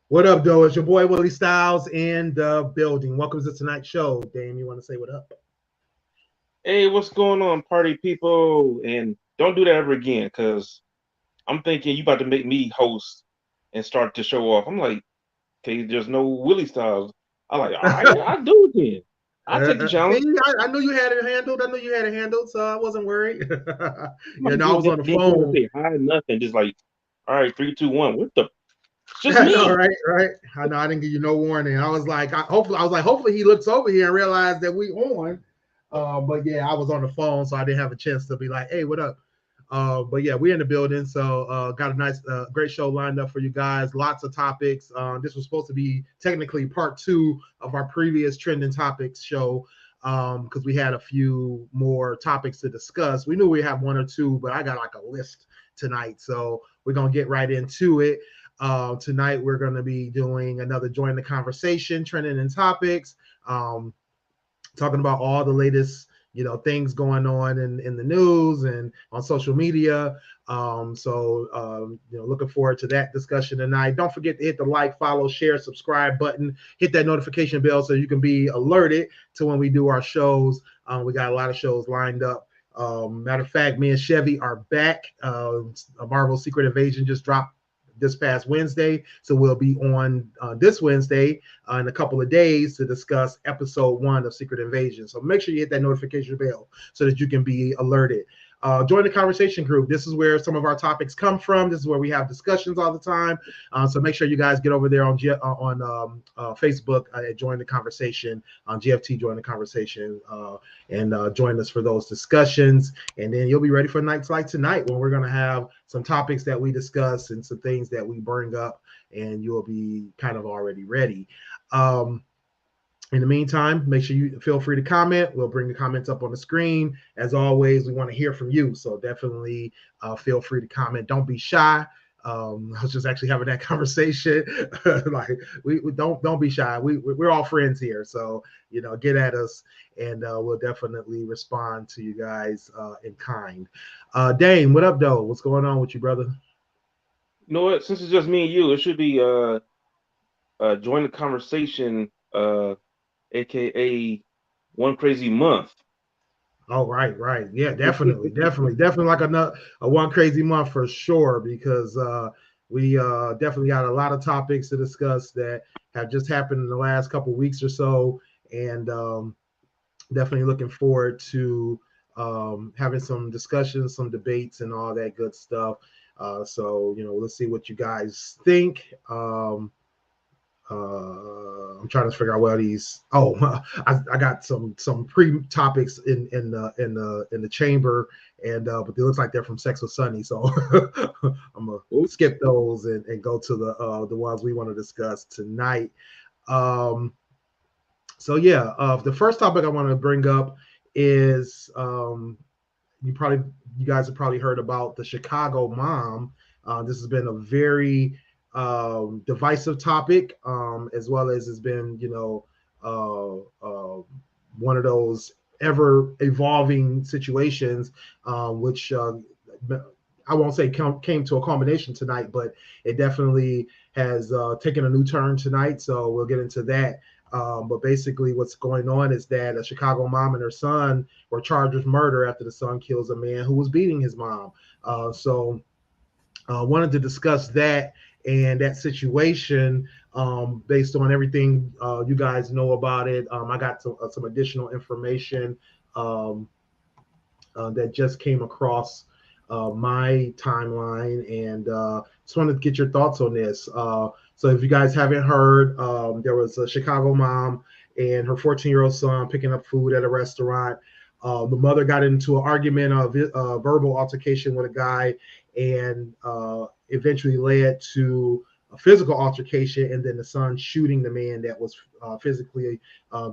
What up, though? It's your boy Willie Styles in the building. Welcome to tonight's show. Dame, you want to say what up? Hey, what's going on, party people? And don't do that ever again, because I'm thinking you about to make me host and start to show off. I'm like, okay, there's no Willie Styles. I'm like, all right, I'll do it then. I'll take the challenge. See, I knew you had it handled. I knew you had it handled, so I wasn't worried. I'm about to I do was on the it. Ain't phone. say hi, nothing. Just like, all right, 3, 2, 1. What the? It's just I me. know, right. I know. I didn't give you no warning. I was like, hopefully he looks over here and realizes that we on. But yeah, I was on the phone, so I didn't have a chance to be like, hey, what up? But yeah, we're in the building, so got a nice, great show lined up for you guys. Lots of topics. This was supposed to be technically part 2 of our previous trending topics show, because we had a few more topics to discuss. We knew we have 1 or 2, but I got like a list tonight, so we're gonna get right into it. Tonight we're going to be doing another Join the Conversation, trending in topics, talking about all the latest, things going on in the news and on social media. Looking forward to that discussion tonight. Don't forget to hit the like, follow, share, subscribe button, hit that notification bell so you can be alerted to when we do our shows. We got a lot of shows lined up. Matter of fact, me and Chevy are back. Marvel Secret Invasion just dropped this past Wednesday, so we'll be on this Wednesday in a couple of days to discuss episode 1 of Secret Invasion. So make sure you hit that notification bell so that you can be alerted. Join the conversation group. This is where some of our topics come from. This is where we have discussions all the time. So make sure you guys get over there on Facebook at Join the Conversation, on GFT Join the Conversation, and join us for those discussions. And then you'll be ready for nights like tonight when we're going to have some topics that we discuss and some things that we bring up, and you'll be kind of already ready. In the meantime, make sure you feel free to comment. We'll bring the comments up on the screen. As always, we want to hear from you, so definitely feel free to comment. Don't be shy. I was just actually having that conversation. Like we don't be shy. We're all friends here, so get at us, and we'll definitely respond to you guys in kind. Dane, what up, though? What's going on with you, brother? You know what? Since it's just me and you, it should be join the conversation. AKA One Crazy Month. Oh, right. Yeah, definitely like a One Crazy Month for sure, because we definitely got a lot of topics to discuss that have just happened in the last couple of weeks or so, and definitely looking forward to having some discussions, some debates, and all that good stuff. So let's see what you guys think. I'm trying to figure out where these. Oh, I got some pre-topics in the chamber, and but it looks like they're from Sex with Sunny, so I'm gonna skip those and go to the ones we want to discuss tonight. The first topic I want to bring up is you guys have probably heard about the Chicago mom. This has been a very divisive topic, as well as it's been one of those ever evolving situations, which I won't say came to a culmination tonight, but it definitely has taken a new turn tonight, so we'll get into that. But basically what's going on is that a Chicago mom and her son were charged with murder after the son kills a man who was beating his mom. Wanted to discuss that and that situation based on everything you guys know about it. I got some additional information that just came across my timeline, and just wanted to get your thoughts on this. So if you guys haven't heard, there was a Chicago mom and her 14-year-old son picking up food at a restaurant. The mother got into an argument, a verbal altercation with a guy, and eventually led to a physical altercation, and then the son shooting the man that was physically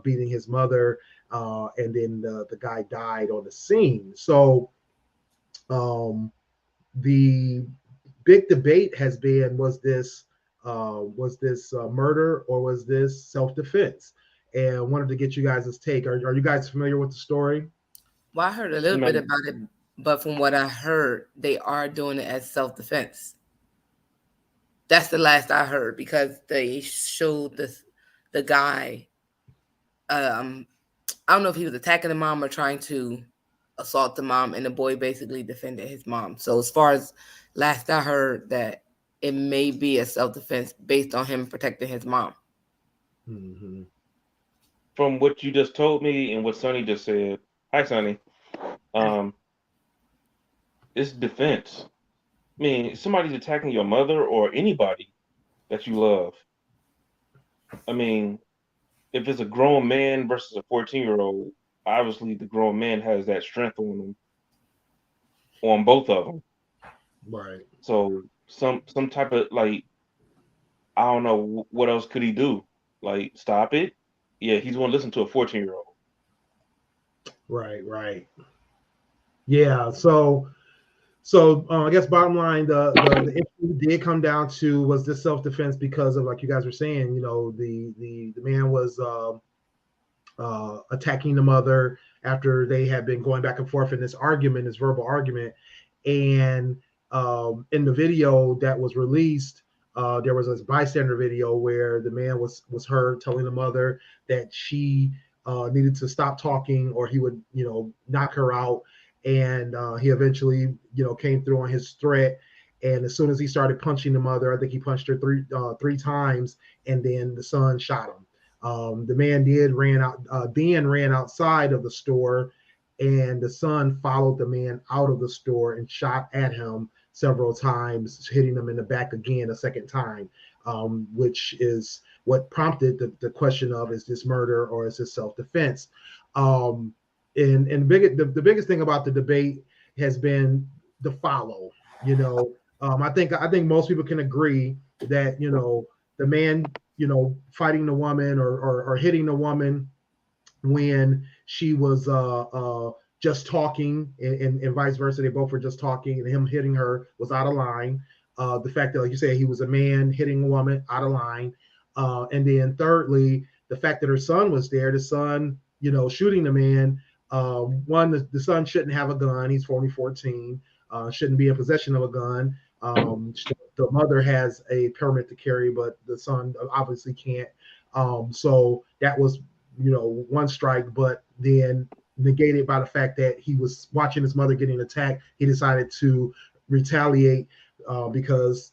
beating his mother, and then the guy died on the scene. So um, the big debate has been: was this murder or was this self-defense? And I wanted to get you guys' take. Are you guys familiar with the story? Well, I heard a little bit about it, but from what I heard, they are doing it as self-defense. That's the last I heard because they showed the guy. Um, I don't know if he was attacking the mom or trying to assault the mom, and the boy basically defended his mom. So as far as last I heard, that it may be a self-defense based on him protecting his mom. Mm-hmm. From what you just told me and what Sonny just said, hi Sonny. It's defense. I mean, if somebody's attacking your mother or anybody that you love. I mean, if it's a grown man versus a 14-year-old, obviously the grown man has that strength on him, on both of them. Right. So some type of like, I don't know what else could he do? Like stop it? Yeah, he's going to listen to a 14-year-old. Right. Right. Yeah. I guess bottom line, the issue did come down to, was this self-defense because of, like you guys were saying, the man was attacking the mother after they had been going back and forth in this argument, this verbal argument. And in the video that was released, there was a bystander video where the man was heard telling the mother that she needed to stop talking or he would, knock her out. And he eventually, came through on his threat. And as soon as he started punching the mother, I think he punched her three times, and then the son shot him. The man ran outside of the store, and the son followed the man out of the store and shot at him several times, hitting him in the back again a second time, which is what prompted the question of, is this murder or is this self-defense? The biggest thing about the debate has been the follow. I think most people can agree that the man fighting the woman or hitting the woman when she was just talking, and vice versa. They both were just talking, and him hitting her was out of line. The fact that, like you said, he was a man hitting a woman, out of line. And then thirdly, the fact that her son was there, the son, shooting the man. The son shouldn't have a gun. He's only 14. Shouldn't be in possession of a gun. The mother has a permit to carry, but the son obviously can't. So that was, one strike, but then negated by the fact that he was watching his mother getting attacked. He decided to retaliate because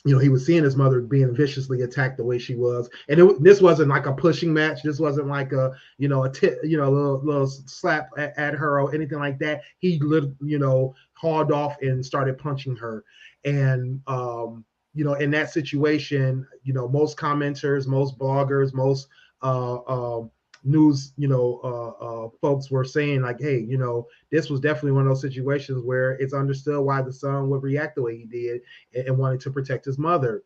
he was seeing his mother being viciously attacked the way she was. And this wasn't like a pushing match. This wasn't like a little slap at her or anything like that. He hauled off and started punching her. And in that situation, most commenters, most bloggers, most news, folks were saying like, hey, this was definitely one of those situations where it's understood why the son would react the way he did and wanted to protect his mother.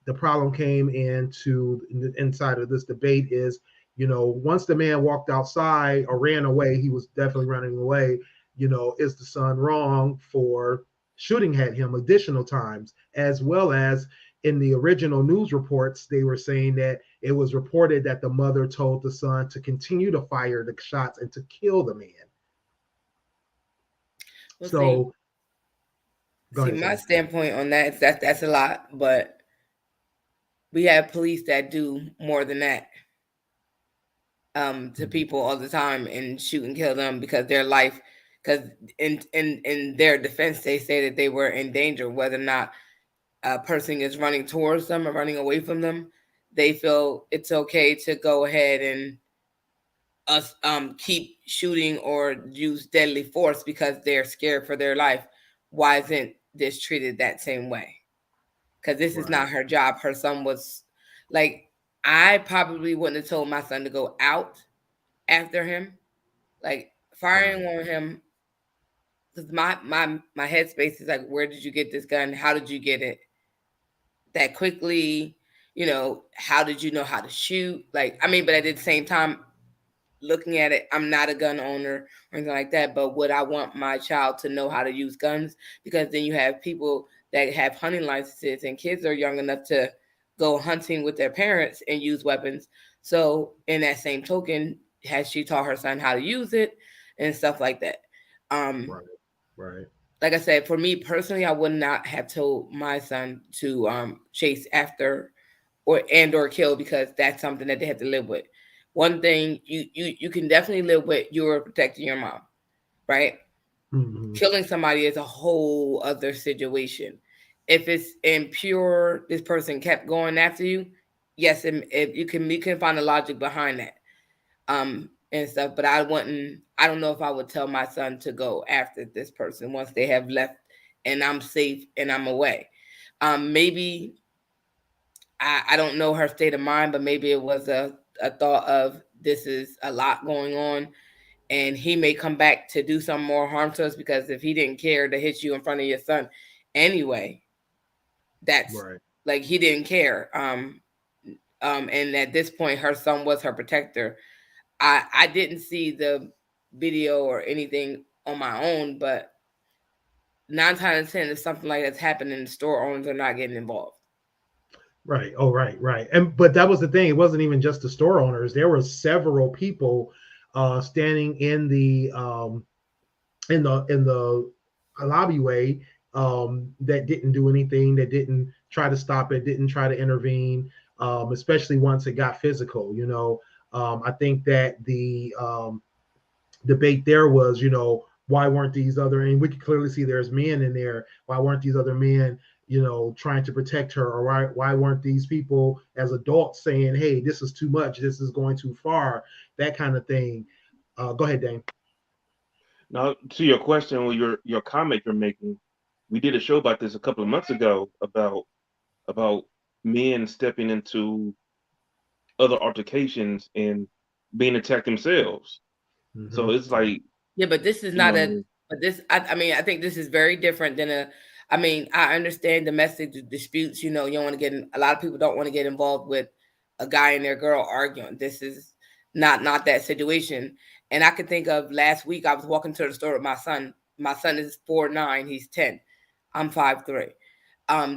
The problem came inside of this debate is, once the man walked outside or ran away, he was definitely running away. Is the son wrong for shooting at him additional times, as well as in the original news reports, they were saying that it was reported that the mother told the son to continue to fire the shots and to kill the man. Well, my standpoint on that is that's a lot, but we have police that do more than that to people all the time and shoot and kill them because their life, because in their defense, they say that they were in danger, whether or not a person is running towards them or running away from them. They feel it's okay to go ahead and keep shooting or use deadly force because they're scared for their life. Why isn't this treated that same way? Because this is not her job. Her son was like, I probably wouldn't have told my son to go out after him, like firing on him. Because my headspace is like, where did you get this gun? How did you get it? that quickly. You know, how did you know how to shoot? Like, I mean, but at the same time, looking at it, I'm not a gun owner or anything like that, but would I want my child to know how to use guns? Because then you have people that have hunting licenses and kids are young enough to go hunting with their parents and use weapons. So in that same token, has she taught her son how to use it and stuff like that? Right. Like I said, for me personally, I would not have told my son to chase after or kill, because that's something that they have to live with. One thing you can definitely live with, you're protecting your mom, right? Mm-hmm. Killing somebody is a whole other situation. If it's in pure, this person kept going after you, yes, if you can find the logic behind that, and stuff. But I don't know if I would tell my son to go after this person once they have left and I'm safe and I'm away. Maybe I don't know her state of mind, but maybe it was a thought of, this is a lot going on and he may come back to do some more harm to us, because if he didn't care to hit you in front of your son anyway, that's right. Like, he didn't care. And at this point, her son was her protector. I didn't see the video or anything on my own, but 9 times out of 10, if something like that's happening, the store owners are not getting involved. Right. Oh, right. But that was the thing. It wasn't even just the store owners. There were several people standing in the lobbyway that didn't do anything, that didn't try to stop it, didn't try to intervene, especially once it got physical. You know, I think that the debate there was, you know, why weren't these other, and we could clearly see there's men in there, why weren't these other men, you know, trying to protect her, or why weren't these people as adults saying, hey, this is too much, this is going too far, that kind of thing. Go ahead, Dane. Now, to your question or your comment you're making, we did a show about this a couple of months ago about men stepping into other altercations and being attacked themselves. Mm-hmm. So it's like, yeah, but this is not but this, I mean, I think this is very different than I mean, I understand domestic disputes, you know, you don't want to a lot of people don't want to get involved with a guy and their girl arguing. This is not that situation. And I could think of last week, I was walking to the store with my son. My son is 4'9", he's 10. I'm 5'3".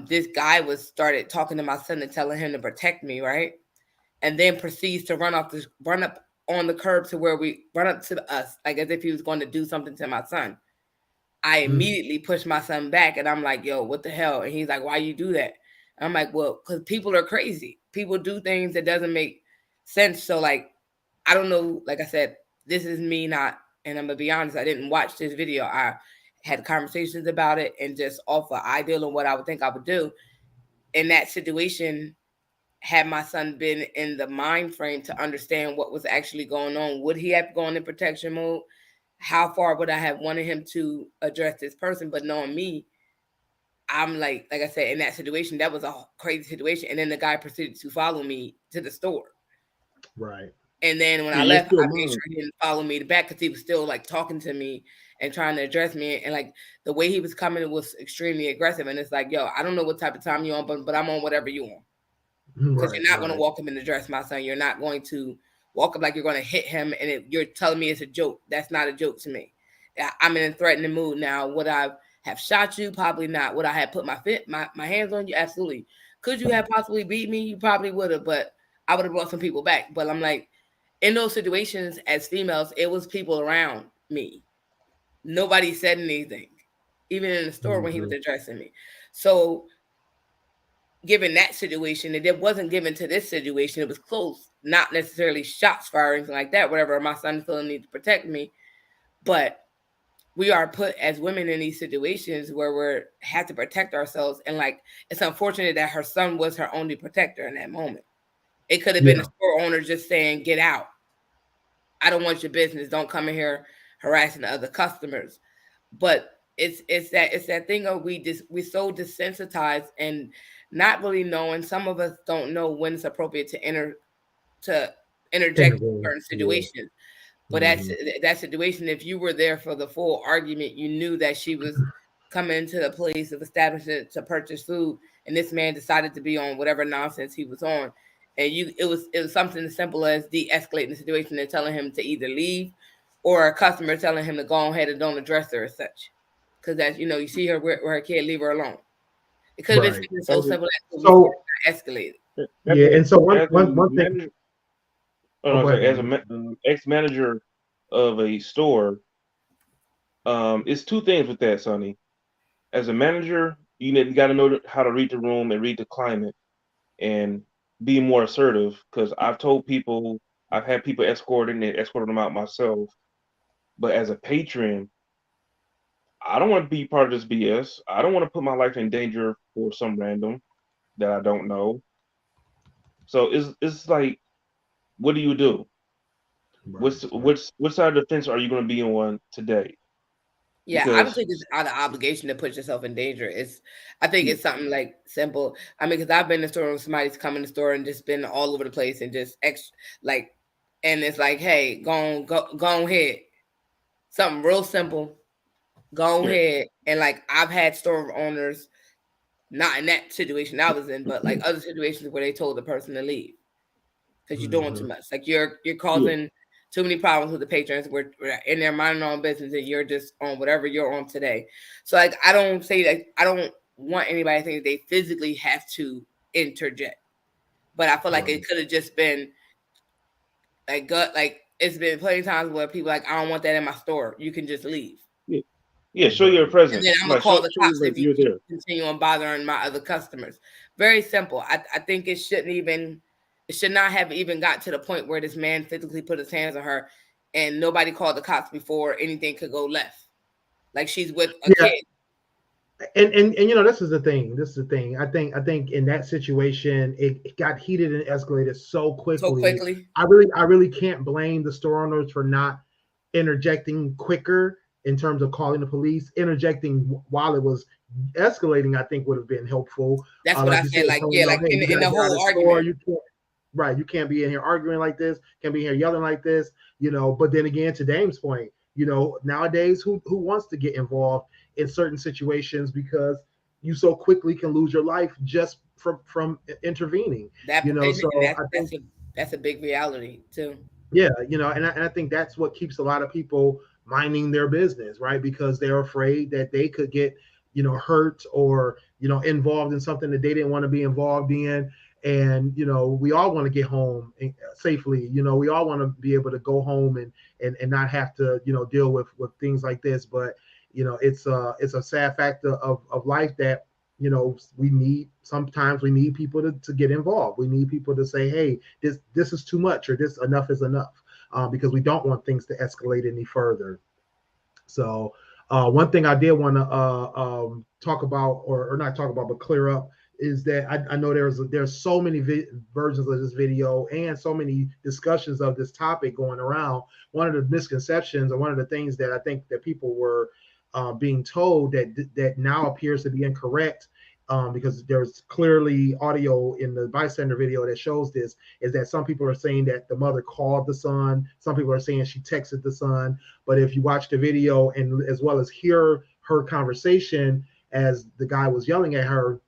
This guy started talking to my son and telling him to protect me, right? And then proceeds to run up on the curb to where we run up to us, like as if he was going to do something to my son. I immediately pushed my son back, and I'm like, yo, what the hell? And he's like, why you do that? And I'm like, well, because people are crazy. People do things that doesn't make sense. So, like, I don't know. Like I said, this is me not, and I'm going to be honest, I didn't watch this video. I had conversations about it and just off an ideal of what I would think I would do. In that situation, had my son been in the mind frame to understand what was actually going on, would he have gone in protection mode? How far would I have wanted him to address this person? But knowing me, I'm like I said, in that situation, that was a crazy situation. And then the guy proceeded to follow me to the store. Right. And then when I left, I made sure he didn't follow me back, because he was still like talking to me and trying to address me. And like the way he was coming was extremely aggressive. And it's like, yo, I don't know what type of time you're on, but I'm on whatever you on. Because you're not going to walk up and address my son. You're not going to walk up like you're going to hit him, and you're telling me it's a joke. That's not a joke to me. I'm in a threatening mood now. Would I have shot you? Probably not. Would I have put my hands on you? Absolutely. Could you have possibly beat me? You probably would have, but I would have brought some people back. But I'm like, in those situations as females, it was people around me. Nobody said anything, even in the store when he was addressing me. So given that situation, and it wasn't given to this situation, it was close, not necessarily shots fired or anything like that, whatever. My son still needs to protect me, but we are put as women in these situations where we have to protect ourselves. And like, it's unfortunate that her son was her only protector in that moment. It could have been a store owner just saying, get out. I don't want your business. Don't come in here harassing the other customers. But it's that thing of we're so desensitized and not really knowing. Some of us don't know when it's appropriate to interject in certain situations. But that situation, if you were there for the full argument, you knew that she was coming to the place of establishment to purchase food, and this man decided to be on whatever nonsense he was on, and it was something as simple as de-escalating the situation and telling him to either leave, or a customer telling him to go ahead and don't address her as such, because that's, you know, you see her with her kid, leave her alone. It could have been so simple that so escalated. Yeah, and so one thing. As an ex-manager of a store, it's two things with that, Sonny. As a manager, you got to know how to read the room and read the climate, and be more assertive. Because I've had people escorting them out myself. But as a patron, I don't want to be part of this BS. I don't want to put my life in danger for some random that I don't know. So it's like, what do you do? Right. Which side of the fence are you going to be on today? Yeah, I don't think it's out of obligation to put yourself in danger. I think it's something like simple. I mean, because I've been in the store when somebody's come in the store and just been all over the place and just and it's like, hey, go ahead. Something real simple. Go ahead. And like, I've had store owners, not in that situation I was in, but like other situations where they told the person to leave because you're doing too much. Like you're causing too many problems with the patrons. We're in there minding their own business, and you're just on whatever you're on today. So like, I don't want anybody to think they physically have to interject, but I feel like it could have just been like it's been plenty of times where people like, I don't want that in my store. You can just leave. Yeah, show your presence. And then I'm gonna call the cops if you continue on bothering my other customers. Very simple. I think it should not have even got to the point where this man physically put his hands on her, and nobody called the cops before anything could go left. Like, she's with a kid. And you know, this is the thing. I think in that situation, it got heated and escalated so quickly. I really can't blame the store owners for not interjecting quicker in terms of calling the police. Interjecting while it was escalating, I think, would have been helpful. That's what I said. Like, in the whole argument. You can't be in here arguing like this. Can't be here yelling like this. You know. But then again, to Dame's point, you know, nowadays, who wants to get involved in certain situations because you so quickly can lose your life just from intervening. That's a big reality too. Yeah, you know, and I think that's what keeps a lot of people minding their business, right? Because they're afraid that they could get, you know, hurt or, you know, involved in something that they didn't want to be involved in. And, you know, we all want to get home safely. You know, we all want to be able to go home and not have to, you know, deal with things like this. But, you know, it's a sad factor of life that, you know, sometimes we need people to get involved. We need people to say, hey, this is too much, or this enough is enough, because we don't want things to escalate any further. So one thing I did want to talk about, or not talk about, but clear up, is that I know there's so many versions of this video and so many discussions of this topic going around. One of the misconceptions, or one of the things that I think that people were being told that now appears to be incorrect, because there's clearly audio in the bystander video that shows this, is that some people are saying that the mother called the son. Some people are saying she texted the son. But if you watch the video and as well as hear her conversation as the guy was yelling at her,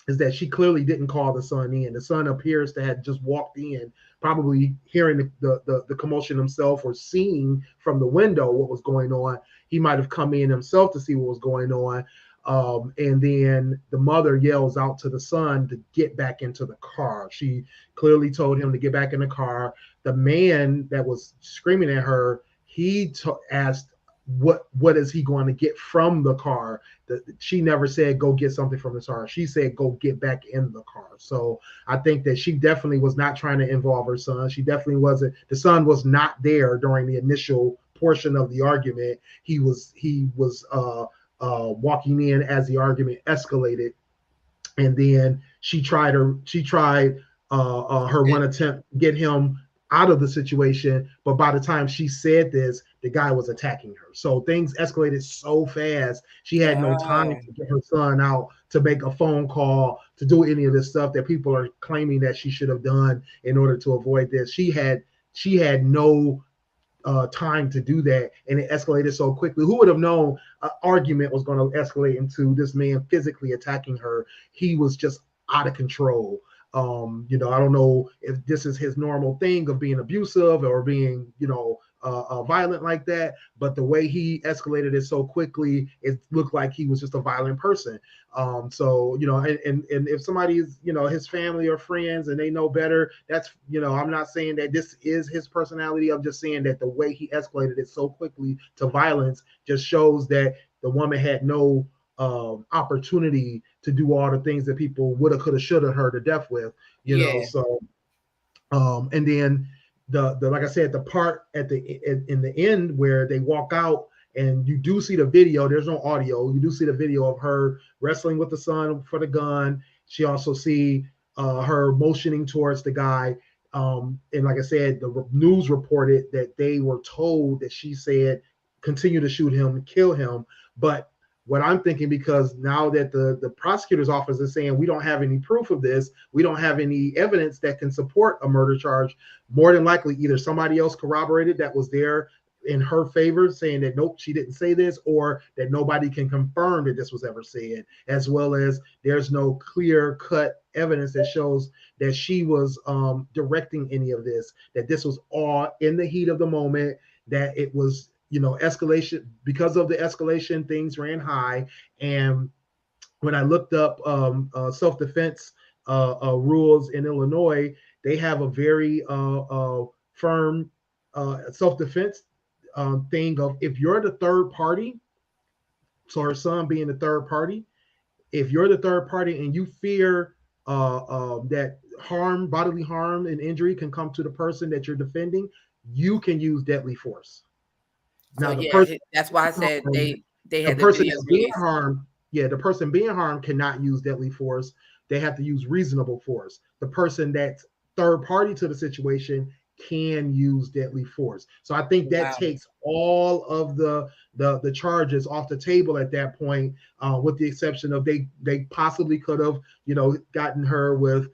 is that she clearly didn't call the son in. The son appears to have just walked in, probably hearing the commotion himself or seeing from the window what was going on. He might have come in himself to see what was going on. And then the mother yells out to the son to get back into the car. She clearly told him to get back in the car. The man that was screaming at her, he asked, what is he going to get from the car? She never said go get something from the car. She said go get back in the car. So I think that she definitely was not trying to involve her son. She definitely wasn't. The son was not there during the initial portion of the argument. He was walking in as the argument escalated, and then she tried her one attempt to get him out of the situation, but by the time she said this, the guy was attacking her. So things escalated so fast. She had no time to get her son out, to make a phone call, to do any of this stuff that people are claiming that she should have done in order to avoid this. She had no time to do that, and it escalated so quickly. Who would have known an argument was going to escalate into this man physically attacking her? He was just out of control. I don't know if this is his normal thing of being abusive or being, violent like that, but the way he escalated it so quickly, it looked like he was just a violent person. And if somebody is, his family or friends and they know better, that's, I'm not saying that this is his personality. I'm just saying that the way he escalated it so quickly to violence just shows that the woman had no opportunity to do all the things that people woulda, coulda, shoulda her to death with, know. So, and then the like I said, the part in the end where they walk out and you do see the video. There's no audio. You do see the video of her wrestling with the son for the gun. She also see her motioning towards the guy. And like I said, the news reported that they were told that she said, continue to shoot him, kill him. But what I'm thinking, because now that the prosecutor's office is saying we don't have any proof of this, we don't have any evidence that can support a murder charge, more than likely either somebody else corroborated that was there in her favor saying that nope, she didn't say this, or that nobody can confirm that this was ever said, as well as there's no clear-cut evidence that shows that she was directing any of this, that this was all in the heat of the moment, that it was escalation. Because of the escalation, things ran high. And when I looked up self-defense rules in Illinois, they have a very firm self-defense thing of, if you're the third party, so her son being the third party, if you're the third party and you fear that bodily harm and injury can come to the person that you're defending, you can use deadly force. Now, that's why I said they had the person being harmed. Yeah, the person being harmed cannot use deadly force. They have to use reasonable force. The person that's third party to the situation can use deadly force. So I think that takes all of the charges off the table at that point, with the exception of they possibly could have gotten her with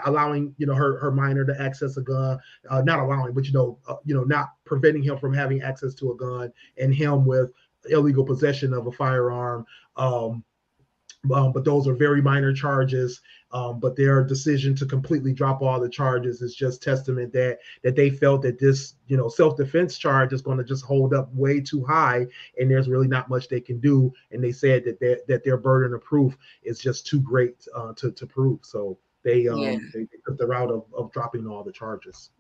allowing her minor to access a gun, not allowing, but not preventing him from having access to a gun, and him with illegal possession of a firearm. But those are very minor charges. But their decision to completely drop all the charges is just testament that they felt that this self-defense charge is going to just hold up way too high, and there's really not much they can do. And they said that their burden of proof is just too great to prove. So they took the route of dropping all the charges.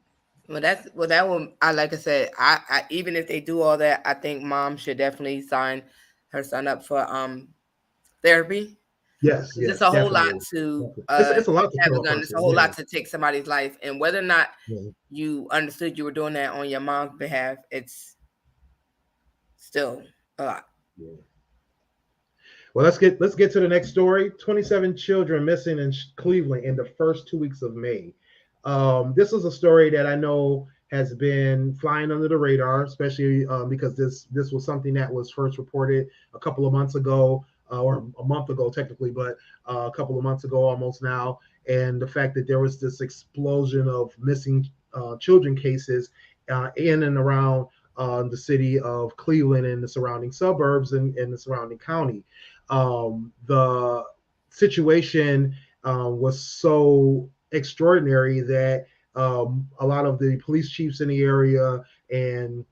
That one, like I said, I even if they do all that, I think mom should definitely sign her son up for therapy. Yes, it's a whole lot to it's a lot to have a gun. It's a whole lot to take somebody's life, and whether or not you understood you were doing that on your mom's behalf, it's still a lot. Yeah. Well, let's get to the next story. 27 children missing in Cleveland in the first 2 weeks of May. This is a story that I know has been flying under the radar, especially because this was something that was first reported a couple of months ago, or a month ago technically, but a couple of months ago almost now. And the fact that there was this explosion of missing children cases in and around the city of Cleveland and the surrounding suburbs and the surrounding county. The situation was so extraordinary that a lot of the police chiefs in the area and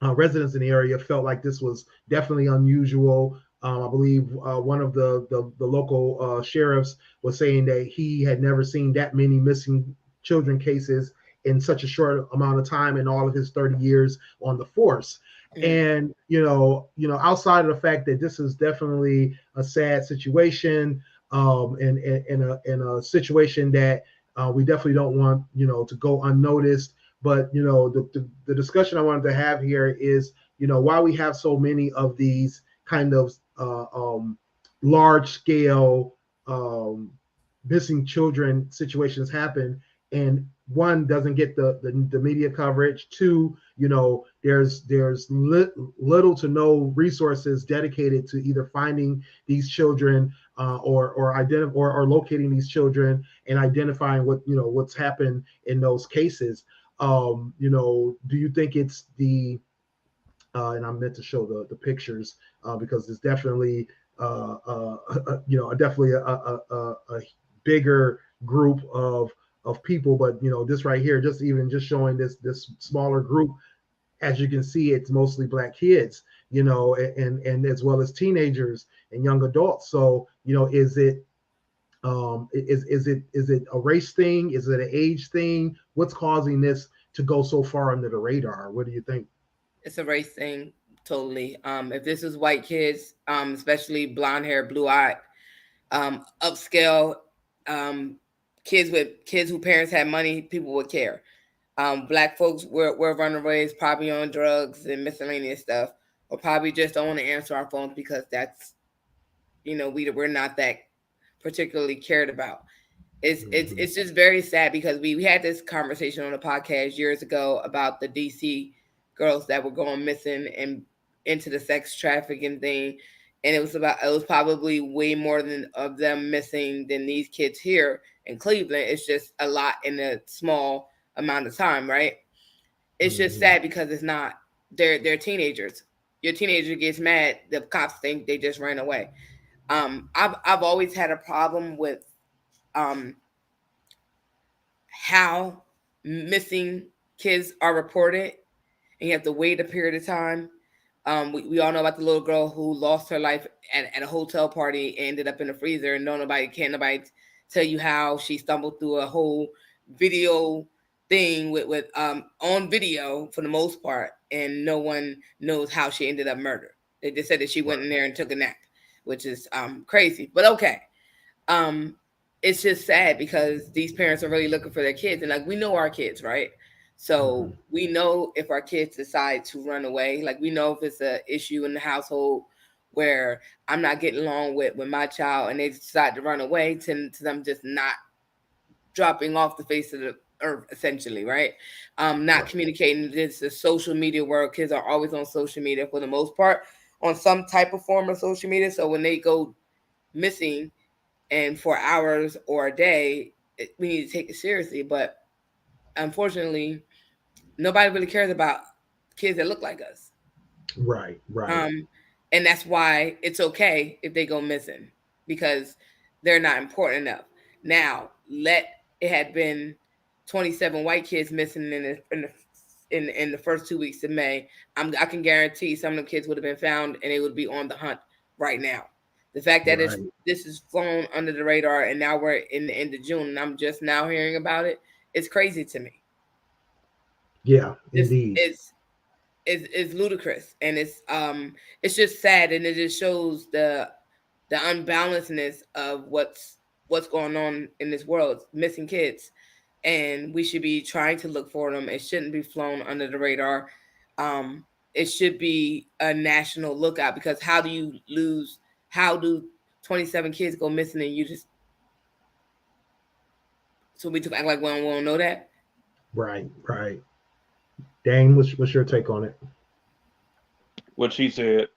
residents in the area felt like this was definitely unusual. I believe one of the local sheriffs was saying that he had never seen that many missing children cases in such a short amount of time in all of his 30 years on the force. And outside of the fact that this is definitely a sad situation, and in a situation that we definitely don't want to go unnoticed. But the discussion I wanted to have here is why we have so many of these kind of large scale missing children situations happen, and one, doesn't get the media coverage. Two, there's little to no resources dedicated to either finding these children or locating these children and identifying what's happened in those cases. Do you think it's the and I meant to show the pictures because it's definitely definitely a bigger group of people, but this right here, just showing this smaller group, as you can see, it's mostly Black kids, and as well as teenagers and young adults. So is it is it a race thing? Is it an age thing? What's causing this to go so far under the radar? What do you think? It's a race thing, totally. If this is white kids, especially blonde hair, blue eyed, upscale, kids who parents had money, people would care. Black folks were runaways, probably on drugs and miscellaneous stuff, or probably just don't want to answer our phones because that's, we're not that particularly cared about. It's just very sad because we had this conversation on the podcast years ago about the DC girls that were going missing and into the sex trafficking thing, and it was probably way more than of them missing than these kids here in Cleveland. It's just a lot in a small amount of time, right? It's just sad because it's not they're teenagers. Your teenager gets mad, the cops think they just ran away. I've always had a problem with how missing kids are reported, and you have to wait a period of time. We all know about the little girl who lost her life at a hotel party and ended up in the freezer, and can't nobody tell you how she stumbled through a whole video thing with on video for the most part, and no one knows how she ended up murdered. They just said that she went in there and took a nap, which is crazy, but okay. It's just sad because these parents are really looking for their kids, and like we know our kids, right? So we know if our kids decide to run away, like we know if it's an issue in the household where I'm not getting along with my child and they decide to run away, to them just not dropping off the face of the earth, essentially, right? Not communicating. It's the social media world. Kids are always on social media for the most part, on some type of form of social media. So when they go missing and for hours or a day, we need to take it seriously. But unfortunately, nobody really cares about kids that look like us. Right. And that's why it's okay if they go missing, because they're not important enough. Now, it had been 27 white kids missing in the first 2 weeks of May, I can guarantee some of the kids would have been found and they would be on the hunt right now. The fact that this is flown under the radar and now we're in the end of June and I'm just now hearing about it, it's crazy to me. Yeah, indeed. It's ludicrous, and it's just sad, and it just shows the unbalancedness of what's going on in this world. Missing kids, and we should be trying to look for them. It shouldn't be flown under the radar. It should be a national lookout, because how do 27 kids go missing and you just we act like we don't know that? Right. Dane, what's your take on it? What she said,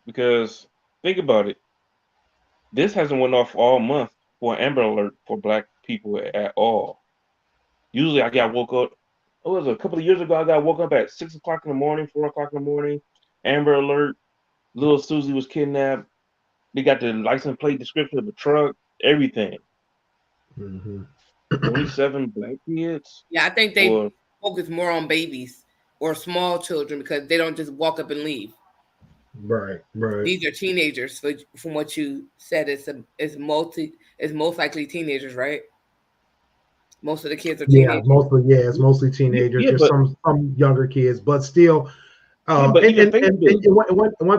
because think about it. This hasn't went off all month for an Amber Alert for Black people at all. Usually I got woke up, it was a couple of years ago, I got woke up at 6 o'clock in the morning, 4 o'clock in the morning, Amber Alert, little Susie was kidnapped. They got the license plate description of the truck, everything. 27 Black kids. Yeah, I think they focus more on babies or small children because they don't just walk up and leave. Right. These are teenagers. From what you said, it's most likely teenagers, right? Most of the kids are teenagers. It's mostly teenagers. Yeah, there's some younger kids, but still. One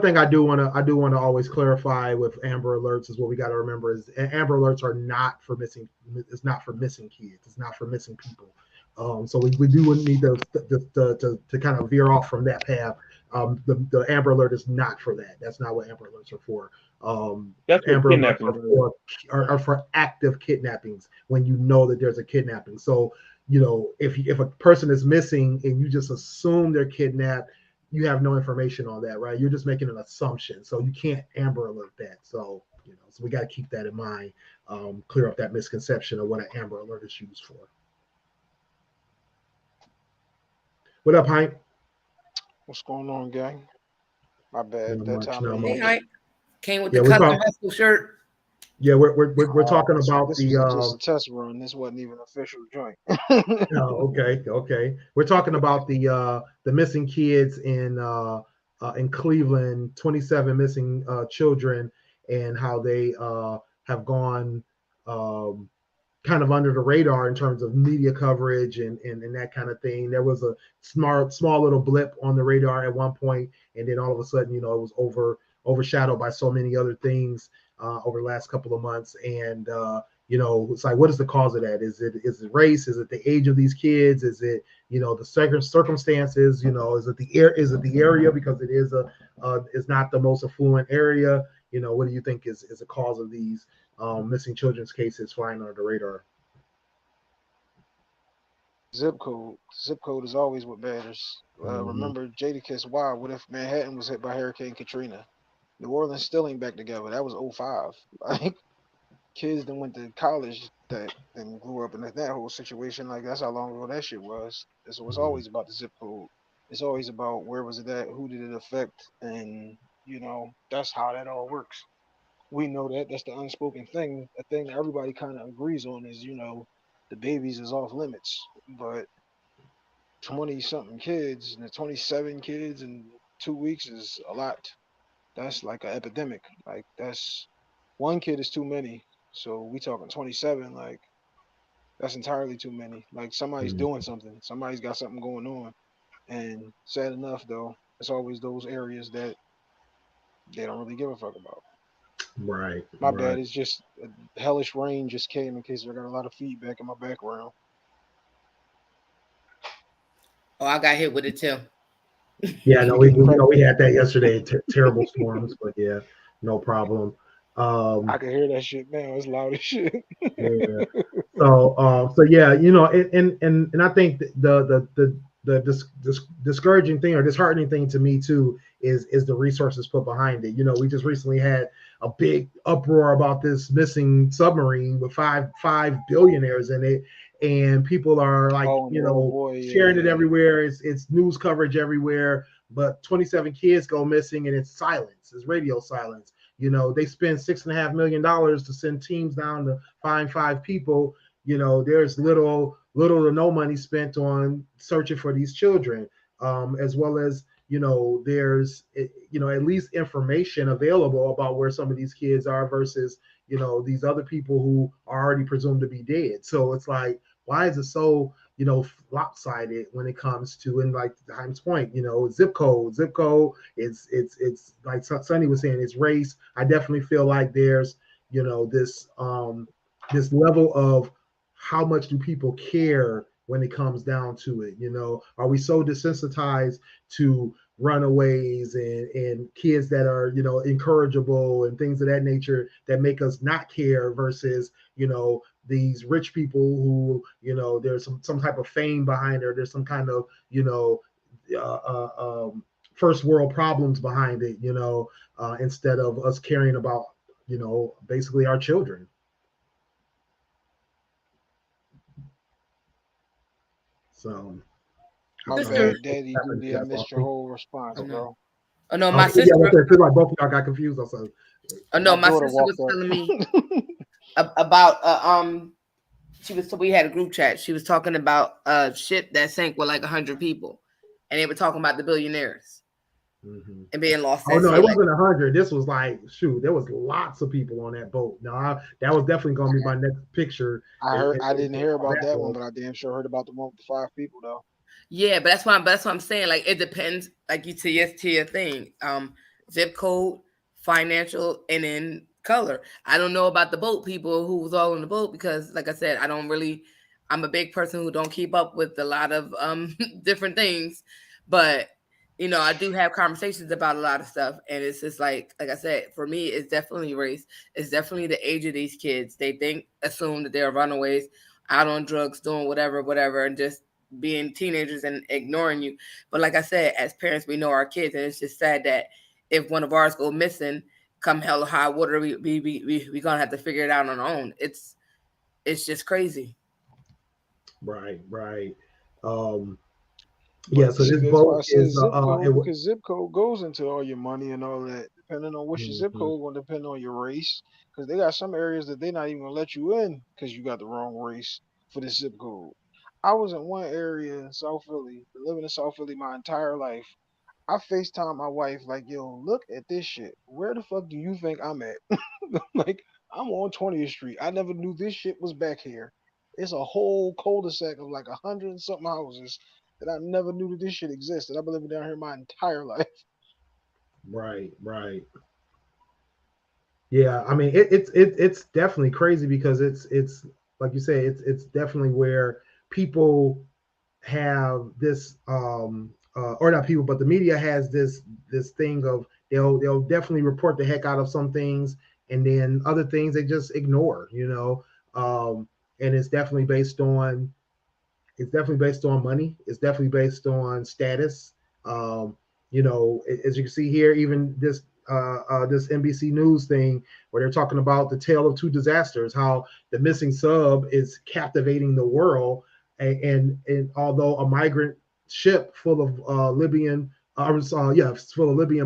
thing I do want to always clarify with Amber Alerts is what we got to remember is Amber Alerts are not for missing. It's not for missing kids. It's not for missing people. So we do need to kind of veer off from that path. The Amber Alert is not for that. That's not what Amber Alerts are for. Amber Alerts are for active kidnappings when you know that there's a kidnapping. So if a person is missing and you just assume they're kidnapped, you have no information on that, right? You're just making an assumption, so you can't Amber Alert that. So so we got to keep that in mind. Clear up that misconception of what an Amber Alert is used for. What up, Hank? What's going on, gang? My bad. Not That much, time not of much. Hey, year. Hank. Came with Yeah, the we're custom talking. vessel shirt. Yeah, we're talking about This the. was just a test run. This wasn't even an official joint. Oh, okay. We're talking about the missing kids in Cleveland, 27 missing children, and how they have gone kind of under the radar in terms of media coverage and that kind of thing. There was a small little blip on the radar at one point, and then all of a sudden, it was overshadowed by so many other things over the last couple of months. And it's like, what is the cause of that? Is it race? Is it the age of these kids? Is it the circumstances? Is it the area, because it is it's not the most affluent area? What do you think is a cause of these missing children's cases flying under the radar? Zip code. Zip code is always what matters. Remember Jadakiss, why? What if Manhattan was hit by Hurricane Katrina? New Orleans still ain't back together. That was 05. Like, kids that went to college that and grew up in that whole situation. Like, that's how long ago that shit was. So it's always about the zip code. It's always about where was it at, who did it affect, and that's how that all works. We know that that's the unspoken thing. A thing that everybody kind of agrees on is the babies is off limits, but 20 something kids and 27 kids in 2 weeks is a lot. That's like an epidemic. Like, that's one kid is too many. So we talking 27. Like, that's entirely too many. Like, somebody's doing something. Somebody's got something going on. And sad enough, though, it's always those areas that they don't really give a fuck about. Right. My bad. It's just hellish rain just came in case I got a lot of feedback in my background. Oh, I got hit with it too. Yeah, no, we had that yesterday. Terrible storms, but yeah, no problem. I can hear that shit now. It's loud as shit. Yeah. So yeah, and I think the discouraging thing or disheartening thing to me too is the resources put behind it. We just recently had a big uproar about this missing submarine with five billionaires in it, and people are like, sharing it everywhere. It's news coverage everywhere, but 27 kids go missing and it's silence. It's radio silence. They spend $6.5 million to send teams down to find 5 people. There's little to no money spent on searching for these children, as well as there's at least information available about where some of these kids are versus these other people who are already presumed to be dead. So it's like, why is it so lopsided when it comes to, and like Time's point, zip code it's like Sonny was saying, it's race. I definitely feel like there's this level of how much do people care when it comes down to it. Are we so desensitized to runaways and kids that are incorrigible and things of that nature that make us not care versus these rich people who there's some type of fame behind it, there's some kind of first world problems behind it, instead of us caring about basically our children. So my bad, Daddy Duty. I missed your whole response, bro. Oh no, my sister. I feel like both of y'all got confused also. Oh no, my sister was telling me about we had a group chat. She was talking about a ship that sank with like 100 people, and they were talking about the billionaires and being lost. Oh no, it wasn't 100. This was like, shoot, there was lots of people on that boat. No, that was definitely going to be my next picture. I didn't hear about that one, but I damn sure heard about the one with the 5 people though. Yeah, but that's what I'm saying. Like, it depends, like you to your thing. Zip code, financial, and then color. I don't know about the boat people who was all on the boat because, like I said, I'm a big person who don't keep up with a lot of different things. But I do have conversations about a lot of stuff, and it's just like I said, for me, it's definitely race. It's definitely the age of these kids. They assume that they're runaways, out on drugs, doing whatever, and just being teenagers and ignoring you. But like I said, as parents, we know our kids, and it's just sad that if one of ours go missing, come hell or high water, we gonna have to figure it out on our own. It's just crazy. Right. Yeah, so this That's why I vote said is zip code, because zip code goes into all your money and all that. Depending on which your zip code, will depend on your race. Because they got some areas that they're not even gonna let you in because you got the wrong race for the zip code. I was in one area in South Philly, been living in South Philly my entire life. I FaceTime my wife like, yo, look at this shit. Where the fuck do you think I'm at? Like, I'm on 20th Street. I never knew this shit was back here. It's a whole cul-de-sac of like 100 and something houses that I never knew that this shit existed. I've been living down here my entire life. Right. Yeah, I mean it's definitely crazy because it's like you say, it's definitely where people have this or not people, but the media has this thing of they'll definitely report the heck out of some things, and then other things they just ignore, and it's definitely based on money. It's definitely based on status. As you can see here, even this NBC News thing where they're talking about the tale of two disasters, how the missing sub is captivating the world, and although a migrant ship full of full of Libyan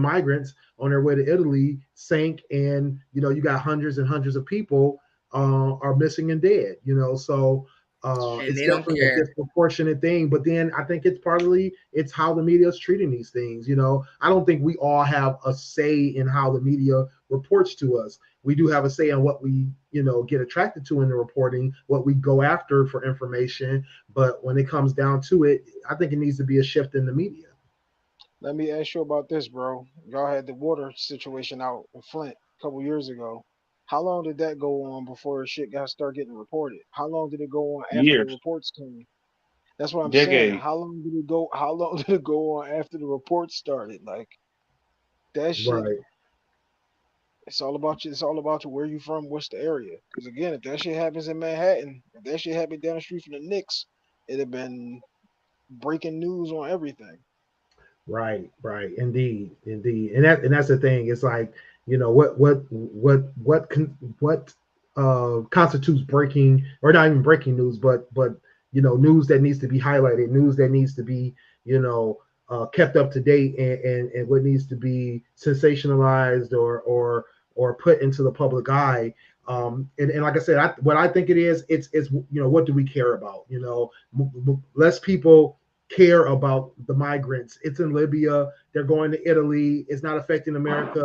migrants on their way to Italy sank, and you got hundreds and hundreds of people are missing and dead. So And it's they don't definitely a care. disproportionate thing, but then I think it's how the media is treating these things. I don't think we all have a say in how the media reports to us. We do have a say on what we, get attracted to in the reporting, what we go after for information. But when it comes down to it, I think it needs to be a shift in the media. Let me ask you about this, bro. Y'all had the water situation out in Flint a couple years ago. How long did that go on before shit got start getting reported? How long did it go on after the Years, reports came? That's what I'm saying. decades. How long did it go? How long did it go on after the reports started? Like that shit. Right. It's all about you. It's all about you. Where you from? What's the area? Because again, if that shit happens in Manhattan, if that shit happened down the street from the Knicks, it'd have been breaking news on everything. Right, indeed, and that's the thing. It's like, what constitutes breaking, or not even breaking news, but news that needs to be highlighted, news that needs to be kept up to date, and what needs to be sensationalized or put into the public eye. And like I said, what I think it is, it's what do we care about? Less people care about the migrants. It's in Libya. They're going to Italy. It's not affecting America.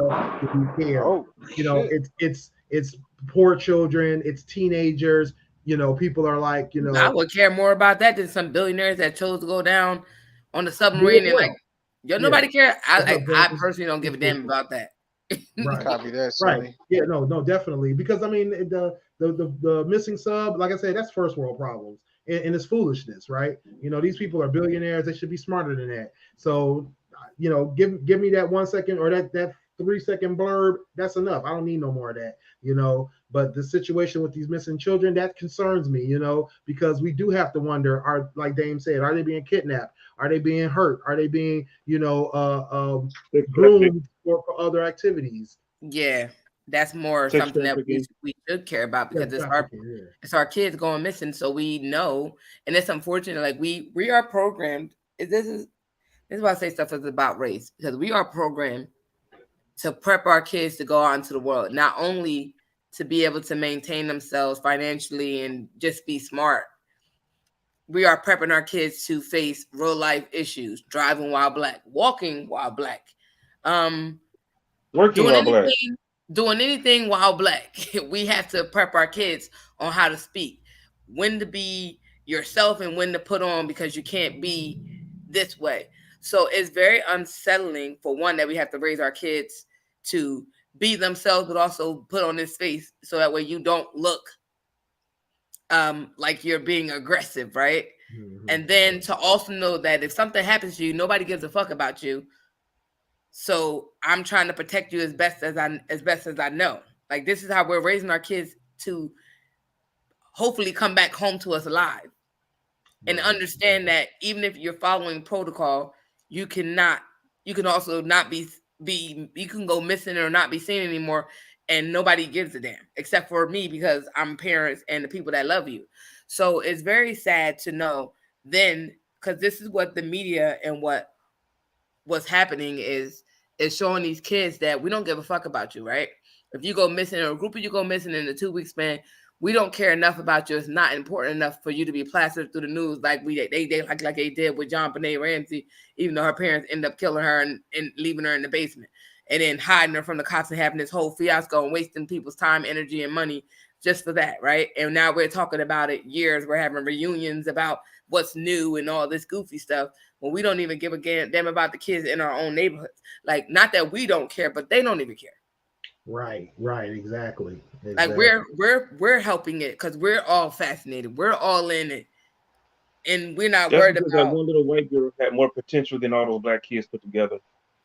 Do we care? Oh shit! It's poor children. It's teenagers. People are like, I would care more about that than some billionaires that chose to go down on the do it submarine and well. nobody care. I It's- personally don't give a damn about that. Right. Copy that, Right. Sonny. Yeah. No. Definitely. Because I mean, the missing sub, like I said, that's first world problems, and it's foolishness, right? These people are billionaires. They should be smarter than that. So, give me that 1 second or that 3 second blurb. That's enough. I don't need no more of that. But the situation with these missing children, that concerns me. Because we do have to wonder: like Dame said, are they being kidnapped? Are they being hurt? Are they being groomed for other activities? Yeah, that's more Sex something that trafficking. we should care about Yeah, because it's trafficking. Yeah. our kids going missing, so we know, and it's unfortunate. Like we are programmed. This is why I say stuff is about race, because we are programmed to prep our kids to go out into the world, not only to be able to maintain themselves financially and just be smart. We are prepping our kids to face real life issues, driving while black, walking while black, Working while black. doing anything while black. We have to prep our kids on how to speak, when to be yourself and when to put on, because you can't be this way. So it's very unsettling, for one, that we have to raise our kids to be themselves, but also put on this face so that way you don't look like you're being aggressive, right? Mm-hmm. And then to also know that if something happens to you, nobody gives a fuck about you. So I'm trying to protect you as best as I know. Like, this is how we're raising our kids to hopefully come back home to us alive, and understand that even if you're following protocol, you can also not be you can go missing or not be seen anymore, and nobody gives a damn except for me, because I'm parents and the people that love you. So it's very sad to know then because this is what the media and what's happening is showing these kids that we don't give a fuck about you, right? If you go missing, or a group of you go missing in a 2-week span, we don't care enough about you. It's not important enough for you to be plastered through the news like they did with JonBenet Ramsey, even though her parents end up killing her and leaving her in the basement, and then hiding her from the cops and having this whole fiasco and wasting people's time, energy, and money just for that, right? And now we're talking about it years. We're having reunions about what's new and all this goofy stuff when we don't even give a damn about the kids in our own neighborhoods. Like, not that we don't care, but they don't even care. Right, exactly. Like we're helping it because we're all fascinated. We're all in it, and we're not worried about that one little white girl had more potential than all those black kids put together.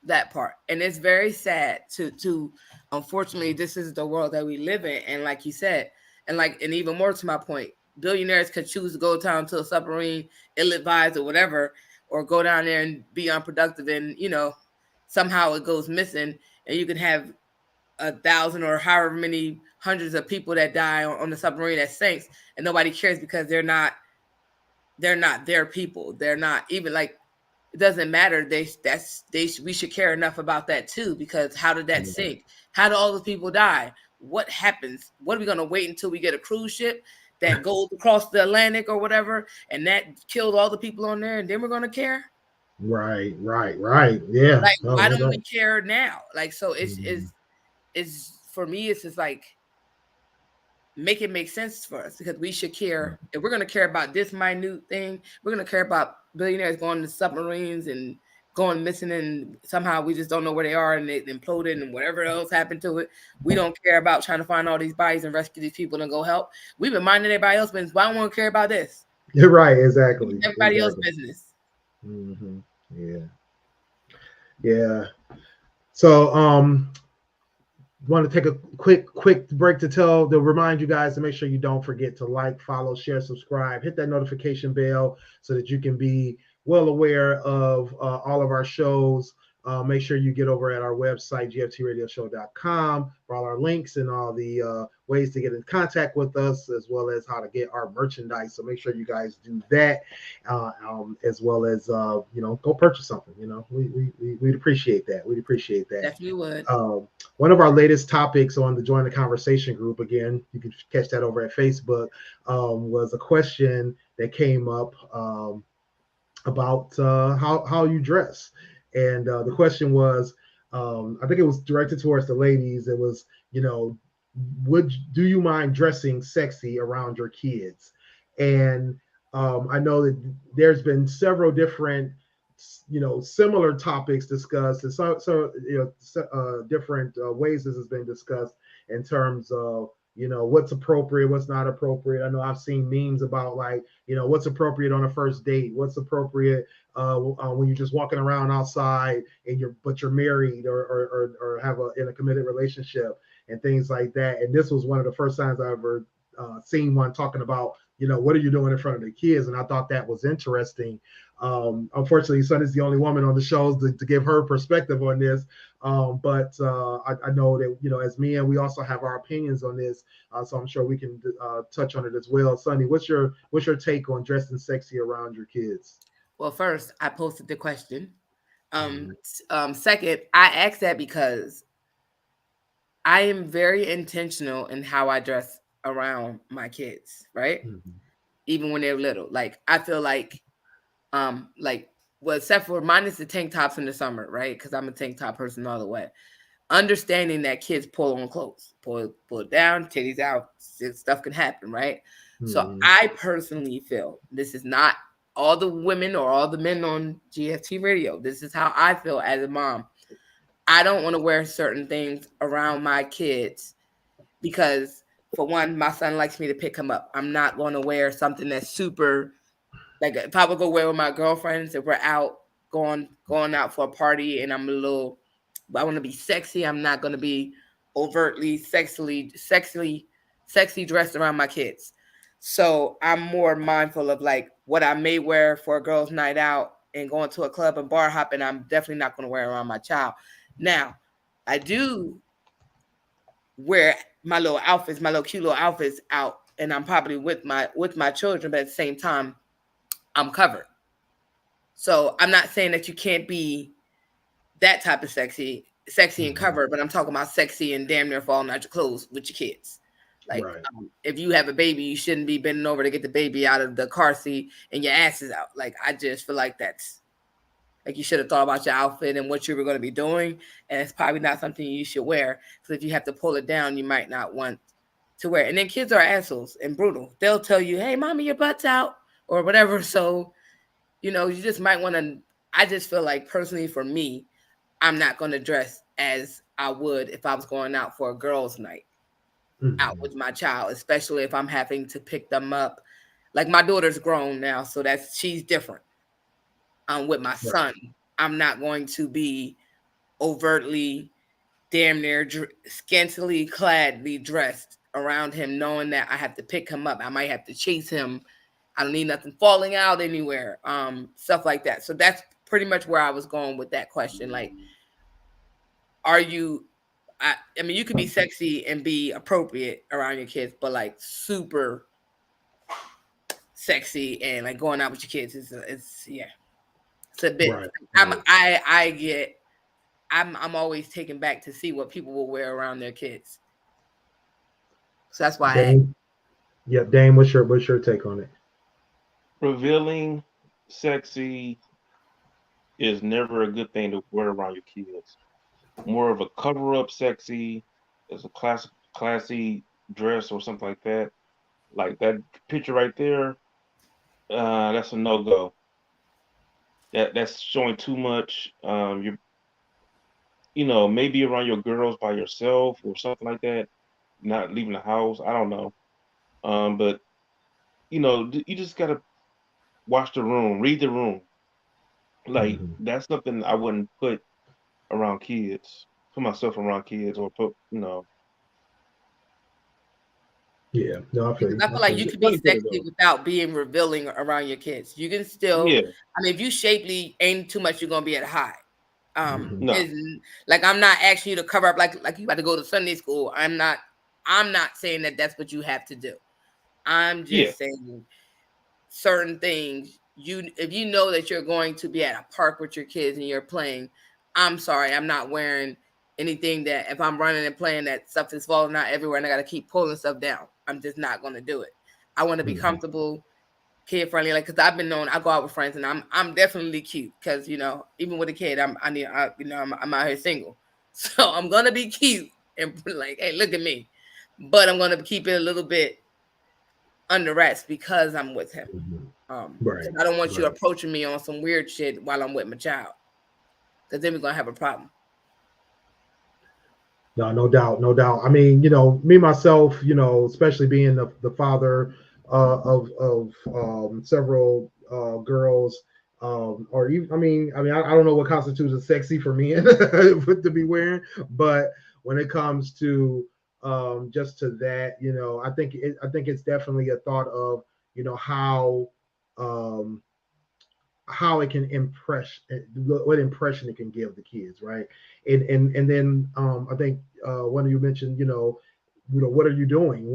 That part. And it's very sad to unfortunately, this is the world that we live in. And like you said, and even more to my point, billionaires could choose to go down to a submarine, ill-advised or whatever, or go down there and be unproductive, and somehow it goes missing, and you can have 1,000 or however many hundreds of people that die on the submarine that sinks, and nobody cares because they're not their people. They're not even like, it doesn't matter. We should care enough about that too, because how did that sink? How do all those people die? What happens? What are we gonna wait until we get a cruise ship that goes across the Atlantic or whatever, and that killed all the people on there, and then we're gonna care? Right. Yeah. Like, why don't we care now? Like, so it's for me, it's just like, make it make sense for us, because we should care. If we're going to care about this minute thing, we're going to care about billionaires going to submarines and going missing, and somehow we just don't know where they are, and they imploded and whatever else happened to it. We don't care about trying to find all these bodies and rescue these people and go help. We've been minding everybody else's business. Why don't we care about this? You're right. Exactly. Everybody else's business. Mm-hmm. Yeah. So, want to take a quick break to remind you guys to make sure you don't forget to like, follow, share, subscribe, hit that notification bell so that you can be well aware of all of our shows. Make sure you get over at our website, gftradioshow.com, for all our links and all the ways to get in contact with us, as well as how to get our merchandise. So make sure you guys do that, as well as go purchase something. We'd appreciate that. We'd appreciate that. Definitely would. One of our latest topics on the Join the Conversation group, again, you can catch that over at Facebook, was a question that came up about how you dress. And the question was, I think it was directed towards the ladies. It was, do you mind dressing sexy around your kids? And I know that there's been several different, similar topics discussed, and so different ways this has been discussed in terms of, what's appropriate, what's not appropriate. I know I've seen memes about what's appropriate on a first date, what's appropriate when you're just walking around outside and you're married or have in a committed relationship and things like that. And this was one of the first times I ever seen one talking about, what are you doing in front of the kids? And I thought that was interesting. Unfortunately, Sunny's the only woman on the shows to give her perspective on this. But I know that, as men, we also have our opinions on this. So I'm sure we can touch on it as well. Sunny, what's your take on dressing sexy around your kids? Well, first, I posted the question. Second, I asked that because I am very intentional in how I dress around my kids, right? Mm-hmm. Even when they're little. Like, I feel like, except for minus the tank tops in the summer, right? Because I'm a tank top person all the way. Understanding that kids pull on clothes, pull it down, titties out, stuff can happen, right? Mm-hmm. So I personally feel, this is not all the women or all the men on GFT radio. This is how I feel as a mom. I don't want to wear certain things around my kids because, for one, my son likes me to pick him up. I'm not going to wear something that's super, like if I would go wear with my girlfriends, if we're out going out for a party and I want to be sexy, I'm not going to be overtly sexy dressed around my kids. So I'm more mindful of what I may wear for a girls' night out and going to a club and bar hopping. I'm definitely not going to wear around my child. Now, I do wear my little outfits, my little cute little outfits out, and I'm probably with my children, but at the same time, I'm covered. So I'm not saying that you can't be that type of sexy and covered, but I'm talking about sexy and damn near falling out your clothes with your kids. Like, right. If you have a baby, you shouldn't be bending over to get the baby out of the car seat and your ass is out. Like, I just feel like that's like you should have thought about your outfit and what you were going to be doing, and it's probably not something you should wear. Because if you have to pull it down, you might not want to wear it. And then kids are assholes and brutal. They'll tell you, "Hey, mommy, your butt's out," or whatever. So, you just might want to. I just feel like personally for me, I'm not going to dress as I would if I was going out for a girls' night out with my child, especially if I'm having to pick them up. Like my daughter's grown now, so she's different. With my son, I'm not going to be overtly, damn near scantily cladly dressed around him, knowing that I have to pick him up. I might have to chase him. I don't need nothing falling out anywhere, stuff like that. So that's pretty much where I was going with that question. Like, are you, I mean, you could be sexy and be appropriate around your kids, but like super sexy and like going out with your kids it's a bit. Right. I'm always taken back to see what people will wear around their kids. So that's why Dame, Dame, what's your take on it? Revealing sexy is never a good thing to wear around your kids. More of a cover-up sexy is a classy dress or something like that. Like that picture right there, that's a no-go. That's showing too much. Maybe around your girls by yourself or something like that, not leaving the house. I don't know. But you just gotta watch the room, read the room. Like that's something I wouldn't put around kids. Put myself around kids or put. Yeah, no, I feel like you could be sexy without being revealing around your kids. You can still, I mean, if you shapely ain't too much, you're gonna be at a high. No. Like I'm not asking you to cover up like you got to go to Sunday school. I'm not saying that that's what you have to do. I'm just saying certain things. If you know that you're going to be at a park with your kids and you're playing, I'm sorry, I'm not wearing anything that if I'm running and playing that stuff is falling out everywhere and I got to keep pulling stuff down. I'm just not going to do it. I want to be comfortable, kid friendly. Like, cause I've been known, I go out with friends and I'm definitely cute. Cause even with a kid, I'm out here single. So I'm going to be cute and like, hey, look at me. But I'm going to keep it a little bit under wraps because I'm with him. Right. I don't want you approaching me on some weird shit while I'm with my child. Cause then we're going to have a problem. No doubt. I mean, me myself, especially being the father of several girls, or even, I mean, I don't know what constitutes as sexy for men to be wearing, but when it comes to just to that, I think it's definitely a thought of how it can impress, what impression it can give the kids, right? And then I think one of you mentioned, what are you doing?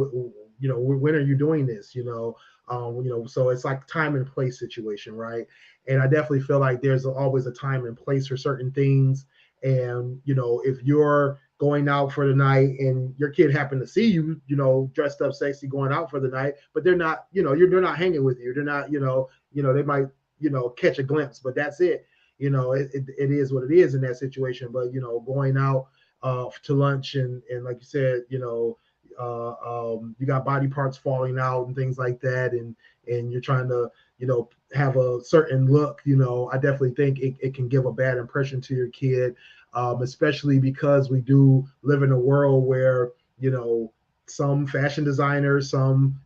When are you doing this? So it's like time and place situation, right? And I definitely feel like there's always a time and place for certain things. And if you're going out for the night and your kid happened to see you, dressed up sexy going out for the night, but they're not, they're not hanging with you. They're not, they might, catch a glimpse, but that's it. It is what it is in that situation. But going out to lunch and like you said, you got body parts falling out and things like that, and you're trying to have a certain look. I definitely think it can give a bad impression to your kid, especially because we do live in a world where some fashion designers, some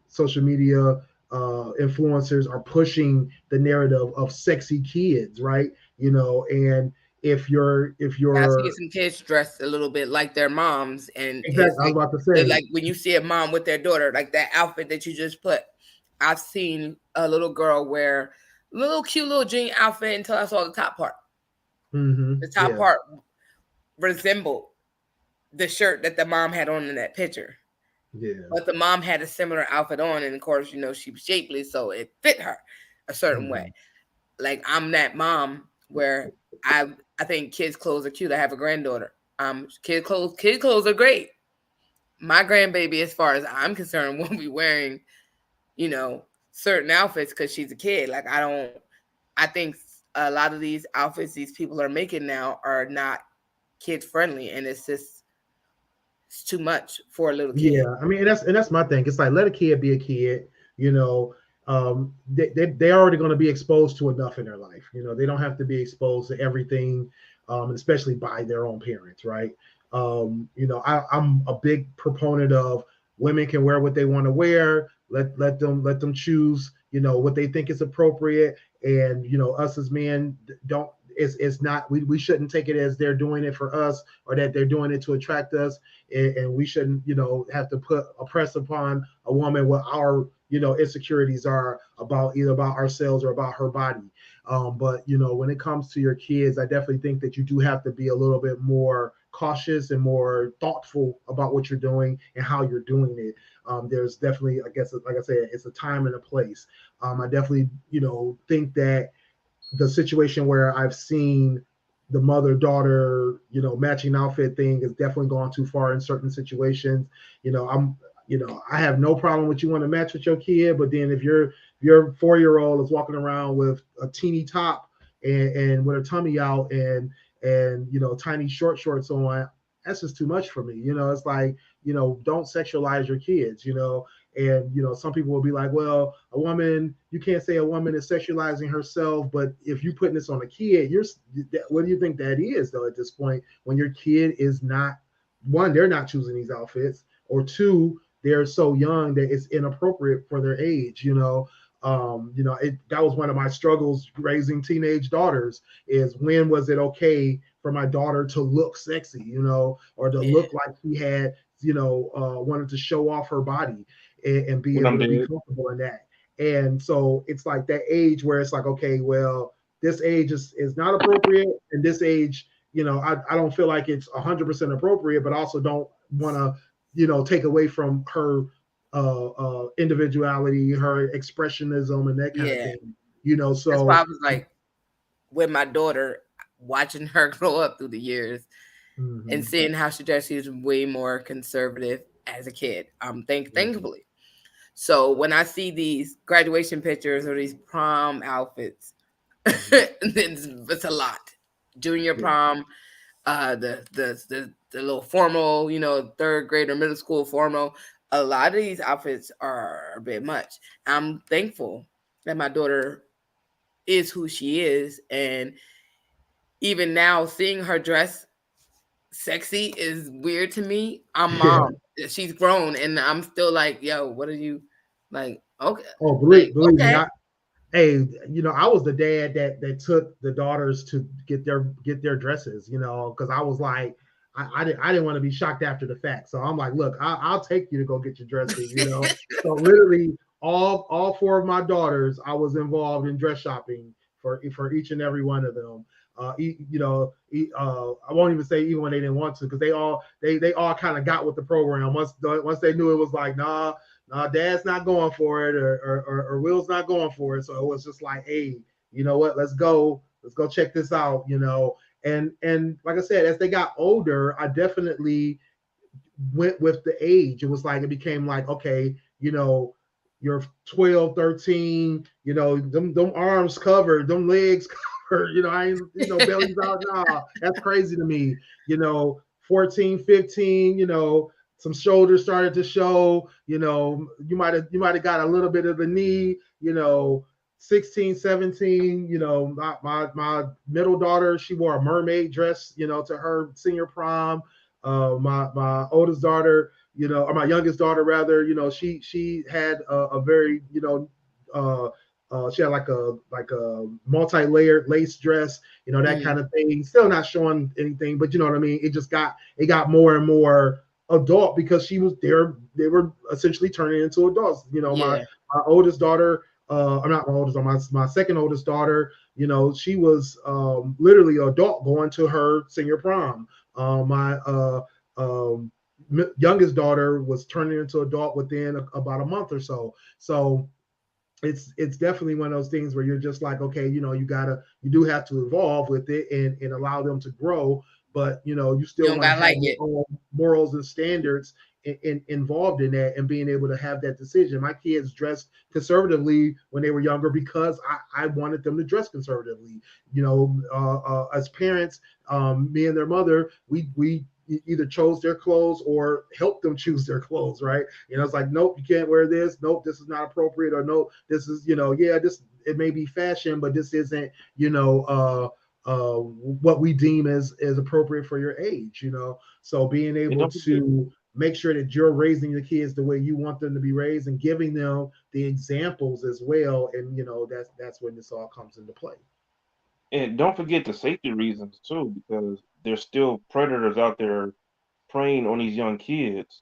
social media influencers are pushing the narrative of sexy kids, right? And if you're I see some kids dressed a little bit like their moms, and exactly, I was about to say, like when you see a mom with their daughter, like that outfit that you just put. I've seen a little girl wear a little cute little jean outfit until I saw the top part. The top part resembled the shirt that the mom had on in that picture. Yeah. But the mom had a similar outfit on, and of course, she was shapely, so it fit her a certain way. like I'm that mom where I think kids' clothes are cute. I have a granddaughter. Kid clothes are great. My grandbaby, as far as I'm concerned, won't be wearing, you know, certain outfits because she's a kid. Like I think a lot of these outfits these people are making now are not kid friendly, and it's too much for a little kid. Yeah, I mean, and that's my thing. It's like, let a kid be a kid. You know, they're already going to be exposed to enough in their life. You know, they don't have to be exposed to everything, especially by their own parents, right? You know, I'm a big proponent of women can wear what they want to wear. Let them choose. You know what they think is appropriate, and you know us as men don't. It's not we shouldn't take it as they're doing it for us or that they're doing it to attract us, and we shouldn't, you know, have to put a press upon a woman what our, you know, insecurities are about, either about ourselves or about her body. But you know, when it comes to your kids, I definitely think that you do have to be a little bit more cautious and more thoughtful about what you're doing and how you're doing it. There's definitely, I guess, like I said, it's a time and a place. I definitely, you know, think that the situation where I've seen the mother-daughter, you know, matching outfit thing is definitely gone too far in certain situations. You know, I have no problem with you want to match with your kid, but then if your 4-year-old is walking around with a teeny top and with her tummy out and you know tiny short shorts on, that's just too much for me. You know, it's like, you know, don't sexualize your kids. You know, and you know, some people will be like, well, a woman, you can't say a woman is sexualizing herself, but if you're putting this on a kid, what do you think that is though at this point when your kid is not, one, they're not choosing these outfits, or two, they're so young that it's inappropriate for their age, you know. You know, that was one of my struggles raising teenage daughters, is when was it okay for my daughter to look sexy, you know, or to look like she had, you know, wanted to show off her body and be able to be comfortable in that. And so it's like that age where it's like, okay, well, this age is not appropriate, and this age, you know, I don't feel like it's 100% appropriate, but also don't want to, you know, take away from her individuality, her expressionism, and that kind of thing. You know, so that's why I was like, with my daughter, watching her grow up through the years and seeing how she does, she's way more conservative as a kid. Thankfully. So when I see these graduation pictures or these prom outfits, it's a lot. Junior prom, the little formal, you know, third grade or middle school formal. A lot of these outfits are a bit much. I'm thankful that my daughter is who she is, and even now seeing her dress sexy is weird to me. I'm mom. She's grown, and I'm still like, yo, what are you like? Okay. Oh, believe me, hey, you know, I was the dad that took the daughters to get their dresses, you know, because I was like, I didn't want to be shocked after the fact. So I'm like, look, I'll take you to go get your dresses, you know. So literally all 4 of my daughters, I was involved in dress shopping for each and every one of them. You know, I won't even say even when they didn't want to, because they all kind of got with the program once they knew it was like, nah, Dad's not going for it, or Will's not going for it. So it was just like, hey, you know what? Let's go check this out, you know. And like I said, as they got older, I definitely went with the age. It was like, it became like, okay, you know, you're 12, 13, you know, them arms covered, them legs covered, you know, I ain't, you know, belly's out. Nah, that's crazy to me. You know, 14, 15, you know, some shoulders started to show, you know, you might have got a little bit of the knee, you know. 16, 17, you know, my middle daughter, she wore a mermaid dress, you know, to her senior prom. My oldest daughter, you know, or my youngest daughter rather, you know, she had a very, you know, she had like a multi-layered lace dress, you know, that kind of thing. Still not showing anything, but you know what I mean. It got more and more adult because they were essentially turning into adults. You know, my oldest daughter, I'm not my oldest, my second oldest daughter, you know, she was literally an adult going to her senior prom. My youngest daughter was turning into adult within about a month or so. So it's definitely one of those things where you're just like, okay, you do have to evolve with it and allow them to grow, but you still want to have your own morals and standards involved in that, and being able to have that decision. My kids dressed conservatively when they were younger because I wanted them to dress conservatively. As parents, me and their mother, we either chose their clothes or helped them choose their clothes, right? It's like, nope, you can't wear this. Nope, this is not appropriate. Or nope, this is, this, it may be fashion, but this isn't, what we deem as appropriate for your age, So being able to make sure that you're raising your kids the way you want them to be raised and giving them the examples as well. And, that's when this all comes into play. And don't forget the safety reasons too, because there's still predators out there preying on these young kids.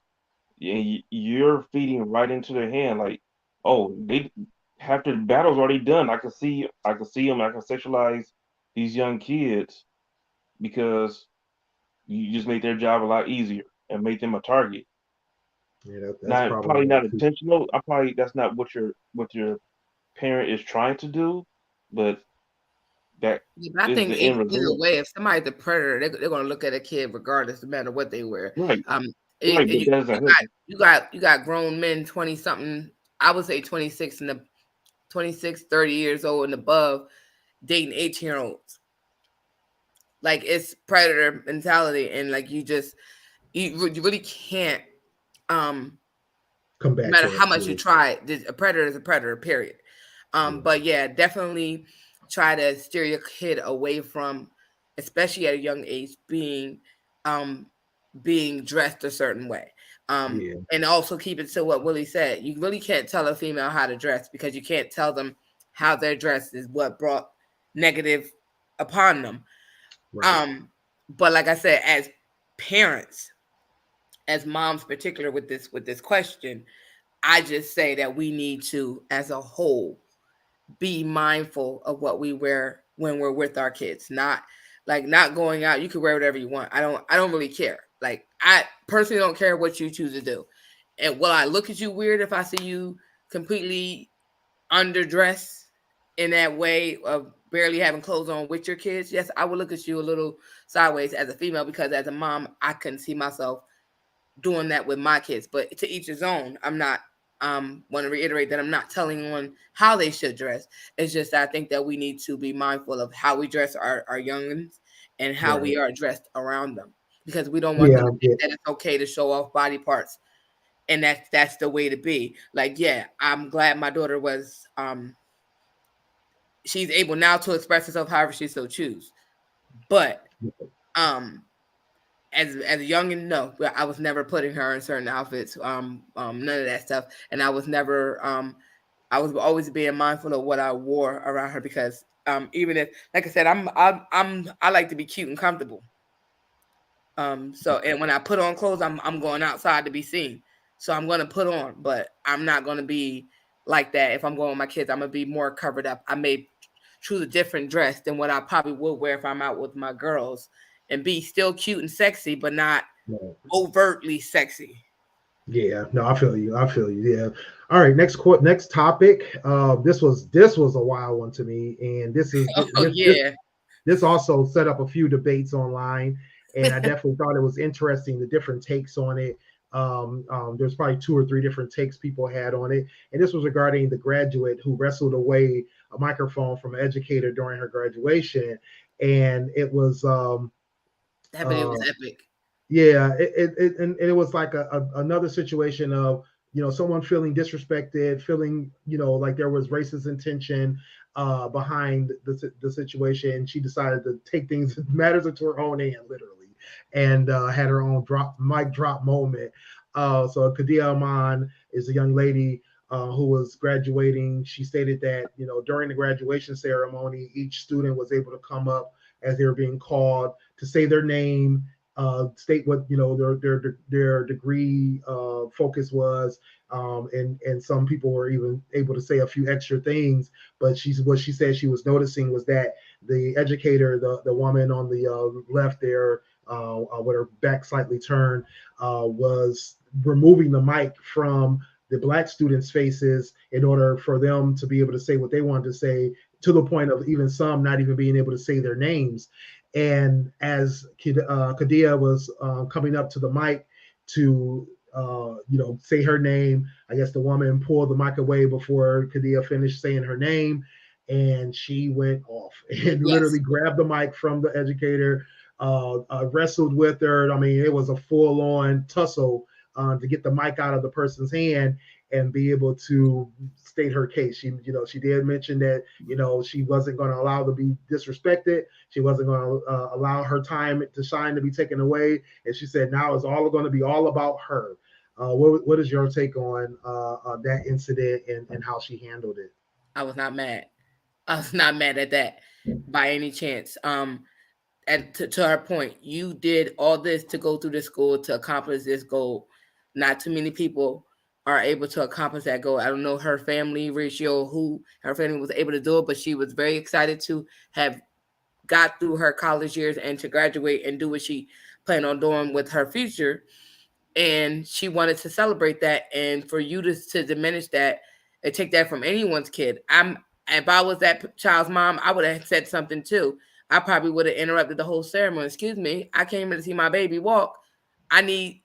And you're feeding right into their hand. Like, oh, they after the battle's already done, I can see them. I can sexualize these young kids because you just make their job a lot easier and make them a target. Yeah, that's now, probably not intentional. That's not what your parent is trying to do, but that I think either way, if somebody's a predator, they're going to look at a kid regardless, no matter what they wear. Right. You got grown men, 20 something. I would say 26 30 years old and above, dating 18-year-olds. Like, it's predator mentality, and like you really can't come back. No matter how much you try, a predator is a predator. Period. But yeah, definitely try to steer your kid away from, especially at a young age, being dressed a certain way. And also keep it to what Willie said. You really can't tell a female how to dress, because you can't tell them how their dress is what brought negative upon them. Right. But like I said, as parents, as moms, particular with this question, I just say that we need to, as a whole, be mindful of what we wear when we're with our kids. Not going out. You can wear whatever you want. I don't really care. Like, I personally don't care what you choose to do. And will I look at you weird if I see you completely underdressed in that way of barely having clothes on with your kids? Yes, I will look at you a little sideways as a female, because as a mom, I couldn't see myself doing that with my kids. But to each his own. I'm not want to reiterate that I'm not telling anyone how they should dress. It's just that I think that we need to be mindful of how we dress our youngins and how we are dressed around them, because we don't want them to think that it's okay to show off body parts, and that's the way to be. Like, yeah, I'm glad my daughter was she's able now to express herself however she so choose. But as a youngin, no, I was never putting her in certain outfits, none of that stuff. And I was never, I was always being mindful of what I wore around her, because even if, like I said, I like to be cute and comfortable. So, and when I put on clothes, I'm going outside to be seen. So I'm going to put on, but I'm not going to be like that. If I'm going with my kids, I'm going to be more covered up. I may choose a different dress than what I probably would wear if I'm out with my girls, and be still cute and sexy, but not overtly sexy. Yeah, no, I feel you. Yeah. All right, next topic. This was a wild one to me, and this also set up a few debates online, and I definitely thought it was interesting, the different takes on it. There's probably 2 or 3 different takes people had on it, and this was regarding the graduate who wrestled away a microphone from an educator during her graduation, and it was that video was epic. Yeah, it was like another situation of, someone feeling disrespected, feeling, like there was racist intention behind the situation. She decided to take matters into her own hand, literally, and had her own mic drop moment. So Kadia Aman is a young lady who was graduating. She stated that, during the graduation ceremony, each student was able to come up as they were being called to say their name, state what their degree focus was, and some people were even able to say a few extra things. But what she said she was noticing was that the educator, the woman on the left there, with her back slightly turned, was removing the mic from the Black students' faces in order for them to be able to say what they wanted to say, to the point of even some not even being able to say their names. And as Kadia was coming up to the mic to say her name, I guess the woman pulled the mic away before Kadia finished saying her name, and she went off and literally grabbed the mic from the educator, wrestled with her. I mean, it was a full-on tussle to get the mic out of the person's hand and be able to state her case. She did mention that, she wasn't going to allow to be disrespected. She wasn't going to allow her time to shine to be taken away. And she said, now it's all going to be all about her. What is your take on that incident and how she handled it? I was not mad. I was not mad at that by any chance. And to her point, you did all this to go through the school to accomplish this goal. Not too many people are able to accomplish that goal. I don't know her family ratio, who her family was able to do it, but she was very excited to have got through her college years and to graduate and do what she planned on doing with her future. And she wanted to celebrate that. And for you to diminish that and take that from anyone's kid, if I was that child's mom, I would have said something too. I probably would have interrupted the whole ceremony. Excuse me, I came in to see my baby walk.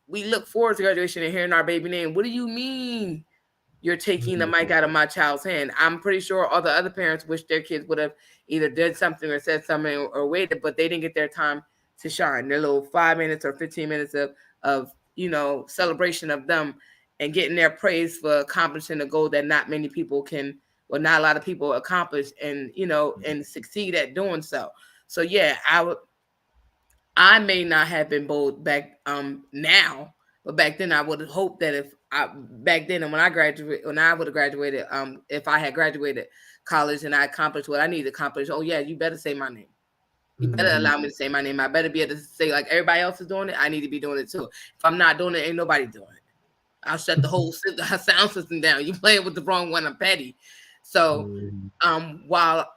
We look forward to graduation and hearing our baby name. What do you mean you're taking the mic out of my child's hand? I'm pretty sure all the other parents wish their kids would have either did something or said something or waited, but they didn't get their time to shine. Their little 5 minutes or 15 minutes of celebration of them and getting their praise for accomplishing a goal that not many people can, or not a lot of people accomplish and succeed at doing so. So yeah, I may not have been bold back now, but back then I would have hoped that back then and when I would have graduated, if I had graduated college and I accomplished what I need to accomplish, oh yeah, you better say my name. You better allow me to say my name. I better be able to say, like everybody else is doing it, I need to be doing it too. If I'm not doing it, ain't nobody doing it. I'll shut the whole sound system down. You playing with the wrong one, I'm petty. So while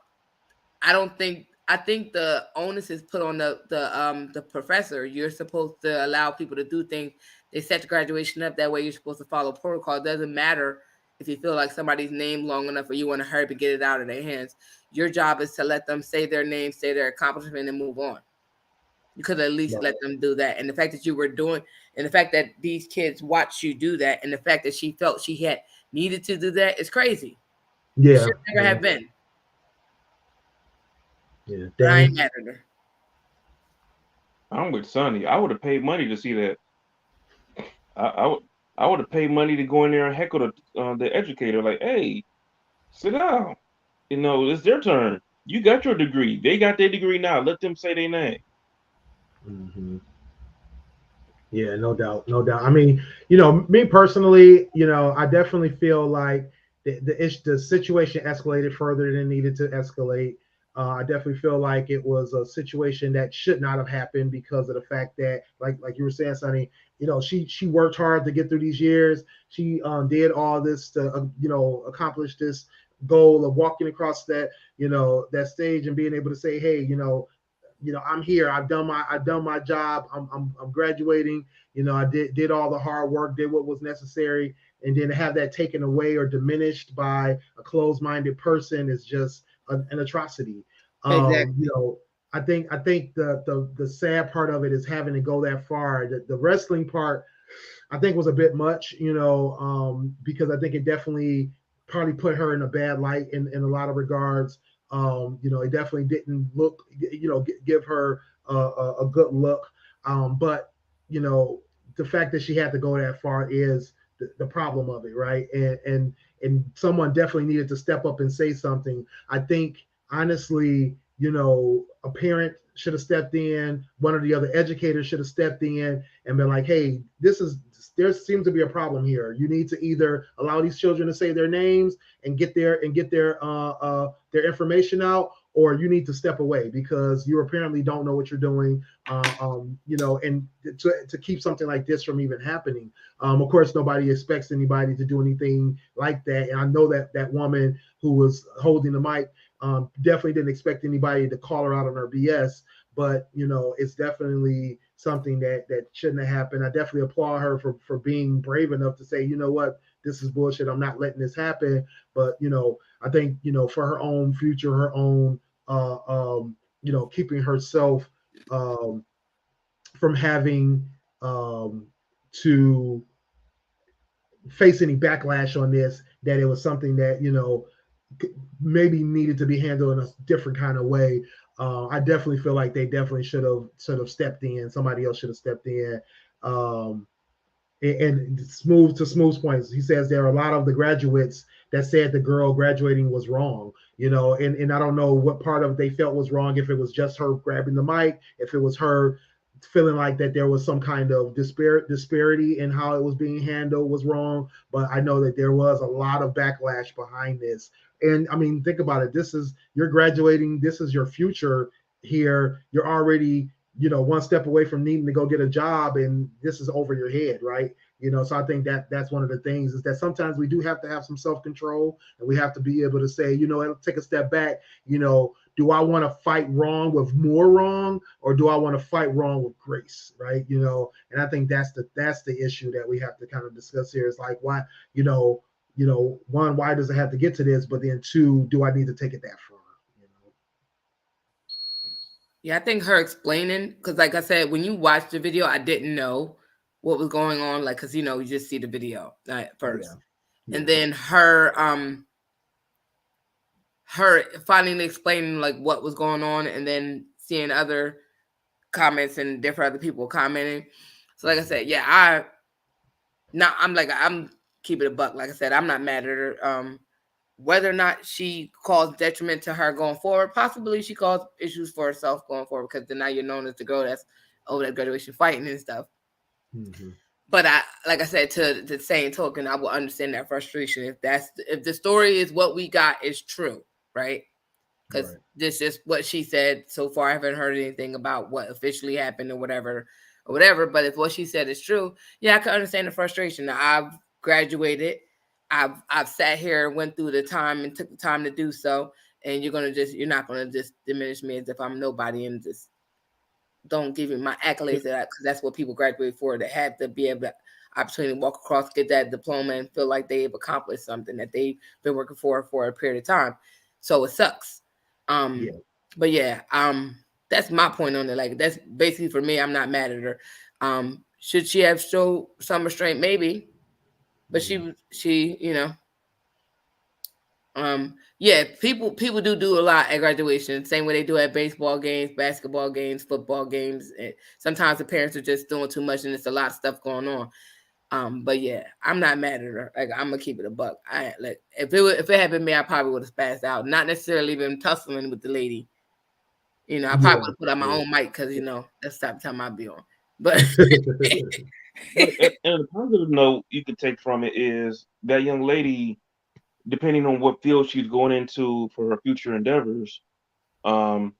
I think the onus is put on the professor. You're supposed to allow people to do things. They set the graduation up that way. You're supposed to follow protocol. It doesn't matter if you feel like somebody's name long enough or you want to hurry up and get it out of their hands. Your job is to let them say their name, say their accomplishment, and move on. You could at least let them do that. And the fact that you were doing, and the fact that these kids watched you do that, and the fact that she felt she had needed to do that is crazy. Yeah. It should never have been. Yeah. I ain't mad at her. I'm with Sonny. I would have paid money to see that. I would have paid money to go in there and heckle the educator. Like, hey, sit down. It's their turn. You got your degree. They got their degree now. Let them say their name. Mm-hmm. Yeah, no doubt. I mean, me personally, I definitely feel like the situation escalated further than it needed to escalate. I definitely feel like it was a situation that should not have happened because of the fact that, like you were saying, Sonny, she worked hard to get through these years. She did all this to, accomplish this goal of walking across that, that stage and being able to say, hey, I'm here. I've done my job. I'm graduating. I did all the hard work, did what was necessary, and then to have that taken away or diminished by a closed-minded person is just an atrocity. Exactly. I think the sad part of it is having to go that far. The wrestling part, I think, was a bit much, because I think it definitely probably put her in a bad light in a lot of regards. It definitely didn't look, give her a good look. But the fact that she had to go that far is the problem of it, right? And someone definitely needed to step up and say something. I think honestly, a parent should have stepped in. One of the other educators should have stepped in and been like, hey, there seems to be a problem here. You need to either allow these children to say their names and get their information out, or you need to step away because you apparently don't know what you're doing, and to keep something like this from even happening. Of course, nobody expects anybody to do anything like that. And I know that woman who was holding the mic definitely didn't expect anybody to call her out on her BS, but it's definitely something that shouldn't have happened. I definitely applaud her for being brave enough to say, you know what, this is bullshit. I'm not letting this happen. But, you know, I think, you know, for her own future, her own, you know, keeping herself from having to face any backlash on this, that it was something that, you know, maybe needed to be handled in a different kind of way. I definitely feel like they definitely should have stepped in. Somebody else should have stepped in. And Smooth's points, he says there are a lot of the graduates that said the girl graduating was wrong, you know, and I don't know what part of it they felt was wrong, if it was just her grabbing the mic, if it was her feeling like that there was some kind of disparity in how it was being handled was wrong. But I know that there was a lot of backlash behind this. And I mean, think about it. You're graduating. This is your future here. You're already, you know, one step away from needing to go get a job, and this is over your head, right? You know, so I think that's one of the things, is that sometimes we do have to have some self-control, and we have to be able to say, you know, take a step back. You know, do I want to fight wrong with more wrong, or do I want to fight wrong with grace, right? You know, and I think that's the issue that we have to kind of discuss here, is like, why, you know, one, why does it have to get to this? But then two, do I need to take it that far? You know? Yeah, I think her explaining, because like I said, when you watch the video, I didn't know what was going on, like, because, you know, you just see the video at first. Yeah. And then her finally explaining like what was going on, and then seeing other comments and different other people commenting. So like I said, yeah, I'm keeping it a buck. Like I said, I'm not mad at her. Whether or not she caused detriment to her going forward, possibly she caused issues for herself going forward, because then now you're known as the girl that's over that graduation fighting and stuff. Mm-hmm. But like I said, to the same token, I will understand that frustration if the story is what we got is true, right? Because this is what she said so far. I haven't heard anything about what officially happened or whatever. But if what she said is true, yeah, I can understand the frustration. Now, I've graduated. I've sat here and went through the time and took the time to do so, and you're not gonna just diminish me as if I'm nobody and just don't give me my accolades, because that's what people graduate for, to have to be able to opportunity to walk across, get that diploma, and feel like they've accomplished something that they've been working for a period of time. So it sucks. But yeah, that's my point on it. Like, that's basically, for me, I'm not mad at her. Should she have showed some restraint? Maybe. But she, you know, yeah, people do a lot at graduation, same way they do at baseball games, basketball games, football games. And sometimes the parents are just doing too much, and it's a lot of stuff going on. But yeah, I'm not mad at her. Like, I'm gonna keep it a buck. If it had been me, I probably would have spazzed out. Not necessarily even tussling with the lady. You know, I probably would have put on my own mic, because, you know, that's the type of time I'd be on. But and a positive note you could take from it is that young lady, depending on what field she's going into for her future endeavors, they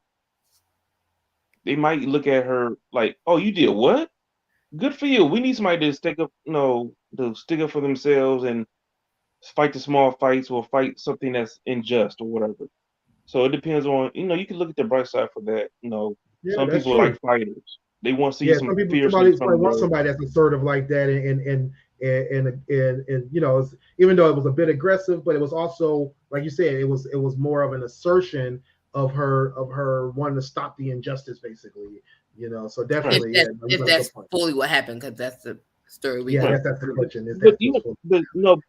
might look at her like, "Oh, you did what? Good for you. We need somebody to stick up, to stick up for themselves and fight the small fights, or fight something that's unjust or whatever." So it depends on, you can look at the bright side for that. Some people are like fighters. They want to see some fierceness. Somebody wants somebody that's assertive like that, and you know, even though it was a bit aggressive, but it was also, like you said, it was more of an assertion of her wanting to stop the injustice, basically. You know, so definitely, if that's fully what happened, because that's the story we got. That's the question. But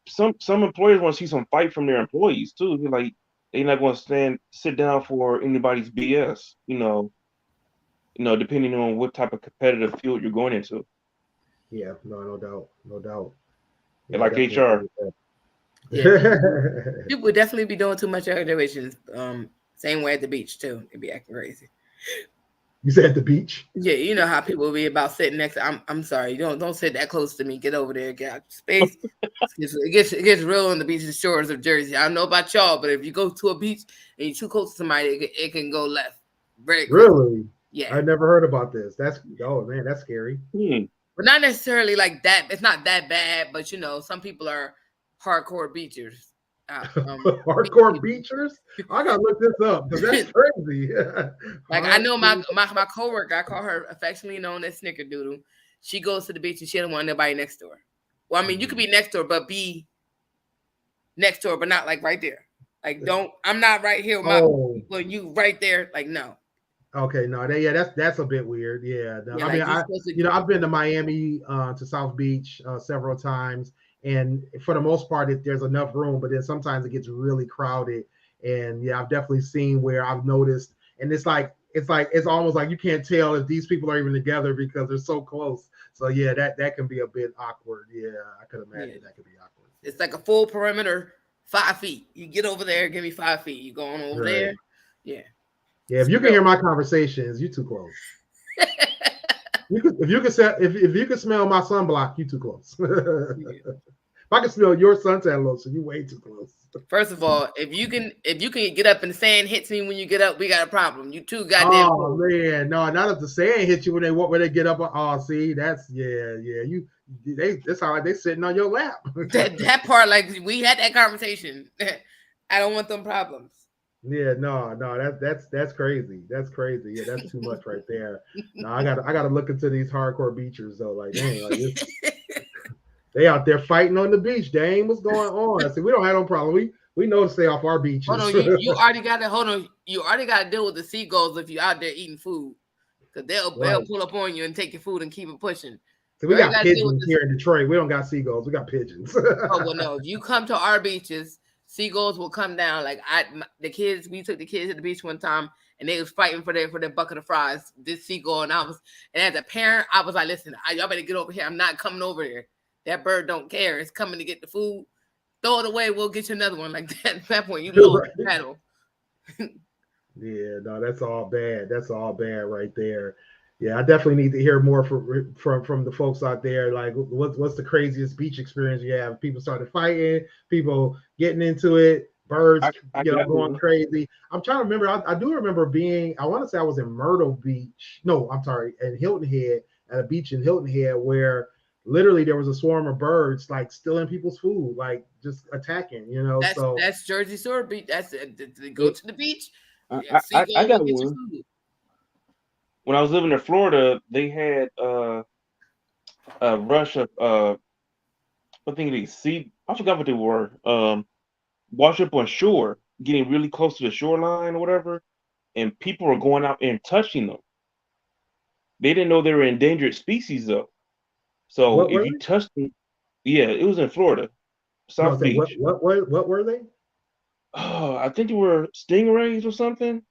some employers want to see some fight from their employees too. They're like, they're not going to sit down for anybody's BS. Depending on what type of competitive field you're going into. Yeah, no doubt. Yeah, like HR. Yeah. People would definitely be doing too much at graduations. Same way at the beach too. They'd be acting crazy. You said at the beach? Yeah, you know how people will be about sitting next to, I'm sorry, don't sit that close to me. Get over there, get out space. It gets real on the beaches shores of Jersey. I don't know about y'all, but if you go to a beach and you're too close to somebody, it can go left. Very quickly. Really? Yeah. I never heard about this. That's scary. But not necessarily like that. It's not that bad, but some people are hardcore beachers. Hardcore beachers? I gotta look this up because that's crazy. Like, I know my coworker, I call her affectionately known as Snickerdoodle. She goes to the beach and she don't want nobody next to her. Well, I mean, you could be next to her, but be next to her, but not like right there. Like, I'm not right here with my when you right there. Like, no. Okay, no, that's a bit weird. Yeah, no, I mean, I've been to Miami, to South Beach several times, and for the most part, there's enough room, but then sometimes it gets really crowded. And yeah, I've definitely seen where I've noticed, and it's almost like you can't tell if these people are even together because they're so close. So yeah, that can be a bit awkward. Yeah, I could imagine that could be awkward. It's like a full perimeter, 5 feet. You get over there, give me 5 feet. You going over there, yeah. Yeah, if you can hear my conversations, you're too close. If you can smell my sunblock, you too close. If I can smell your suntan lotion, you way too close. First of all, if you can get up and the sand hits me when you get up, we got a problem. You too goddamn. Oh man, no, not if the sand hits you when they get up. Oh, see, that's that's how they sitting on your lap. that part, like we had that conversation. I don't want them problems. Yeah, no, that's crazy. That's crazy. Yeah, that's too much right there. No, I gotta look into these hardcore beachers though. Like, dang, like they out there fighting on the beach. Dang, what's going on? I said, we don't have no problem. We know to stay off our beaches. Hold on, you already got to You already got to deal with the seagulls if you're out there eating food, because they'll pull up on you and take your food and keep it pushing. So we got pigeons here in Detroit. We don't got seagulls. We got pigeons. Oh well, no. If you come to our beaches, seagulls will come down. Like we took the kids to the beach one time, and they was fighting for their bucket of fries. This seagull, and as a parent, I was like, listen, y'all better get over here. I'm not coming over there. That bird don't care. It's coming to get the food. Throw it away. We'll get you another one. Like that. At that point, you lose the battle. Yeah, no, that's all bad. That's all bad right there. Yeah, I definitely need to hear more from the folks out there. Like, what's the craziest beach experience you have? People started fighting, people getting into it, birds going crazy. I'm trying to remember. I do remember being. I want to say I was in Myrtle Beach. No, I'm sorry, in Hilton Head, at a beach in Hilton Head where literally there was a swarm of birds like stealing people's food, like just attacking. That's Jersey Shore Beach. That's they go to the beach. I got one. When I was living in Florida, they had a rush of I forgot what they were. Wash up on shore, getting really close to the shoreline or whatever, and people were going out and touching them. They didn't know they were endangered species though. So if you touched them, yeah, it was in Florida, South Beach. What were they? Oh, I think they were stingrays or something.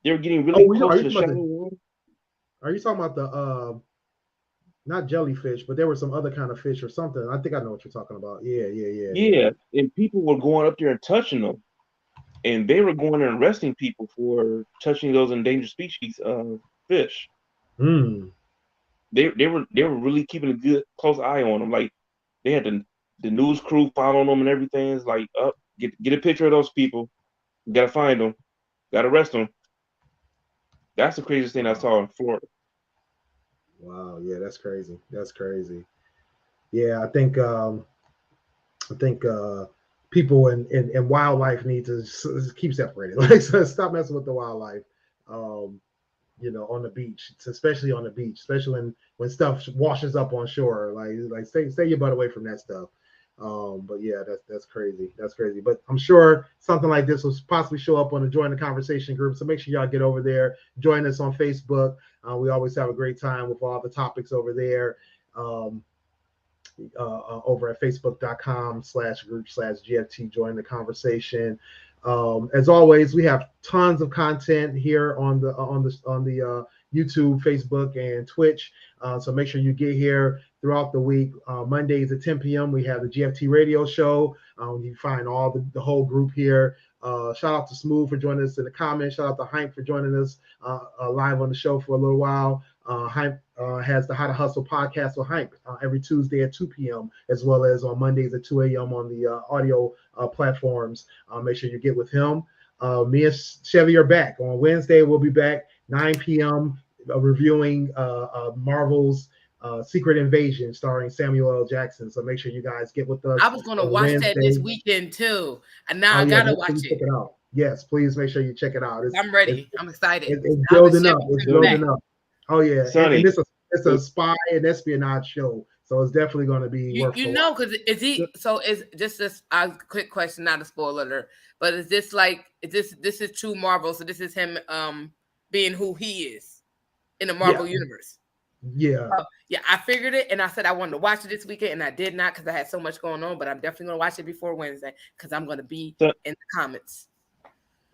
They were getting really close to the shallow water. Are you talking about the not jellyfish, but there were some other kind of fish or something? I think I know what you're talking about. Yeah. Yeah, and people were going up there and touching them, and they were going and arresting people for touching those endangered species of fish. They were really keeping a good close eye on them. Like they had the news crew following them and everything. It's like, get a picture of those people. You gotta find them. Gotta arrest them. That's the craziest thing I saw in Florida. Wow, yeah, that's crazy. That's crazy. Yeah, I think people and wildlife need to keep separated. Like, stop messing with the wildlife. On the beach, especially on the beach, especially when stuff washes up on shore. Like stay your butt away from that stuff. But yeah, that's crazy. That's crazy. But I'm sure something like this will possibly show up on the Join the Conversation group. So make sure y'all get over there, join us on Facebook. We always have a great time with all the topics over there. Over at facebook.com/group/GFT Join the Conversation. As always, we have tons of content here on the YouTube, Facebook, and Twitch. So make sure you get here throughout the week. Mondays at 10 p.m. we have the GFT Radio Show. You find all the whole group here. Shout out to Smooth for joining us in the comments. Shout out to Hank for joining us live on the show for a little while. Hank has the How to Hustle podcast with Hank every Tuesday at 2 p.m. as well as on Mondays at 2 a.m. on the audio platforms. Make sure you get with him. Me and Chevy are back. On Wednesday, we'll be back 9 p.m. Reviewing Marvel's Secret Invasion starring Samuel L. Jackson. So make sure you guys get with us. I was going to watch that this weekend too. And now I got to watch it. Check it out. Yes, please make sure you check it out. I'm ready. I'm excited. It's building up. It's building up. Oh, yeah. And it's a spy and espionage show So it's definitely going to be worth you know, because is he? So is just this a quick question, not a spoiler alert, but is this like this is true Marvel? So this is him being who he is in the Marvel universe. Yeah. Yeah, I figured it, and I said I wanted to watch it this weekend, and I did not because I had so much going on. But I'm definitely gonna watch it before Wednesday because I'm gonna be in the comments.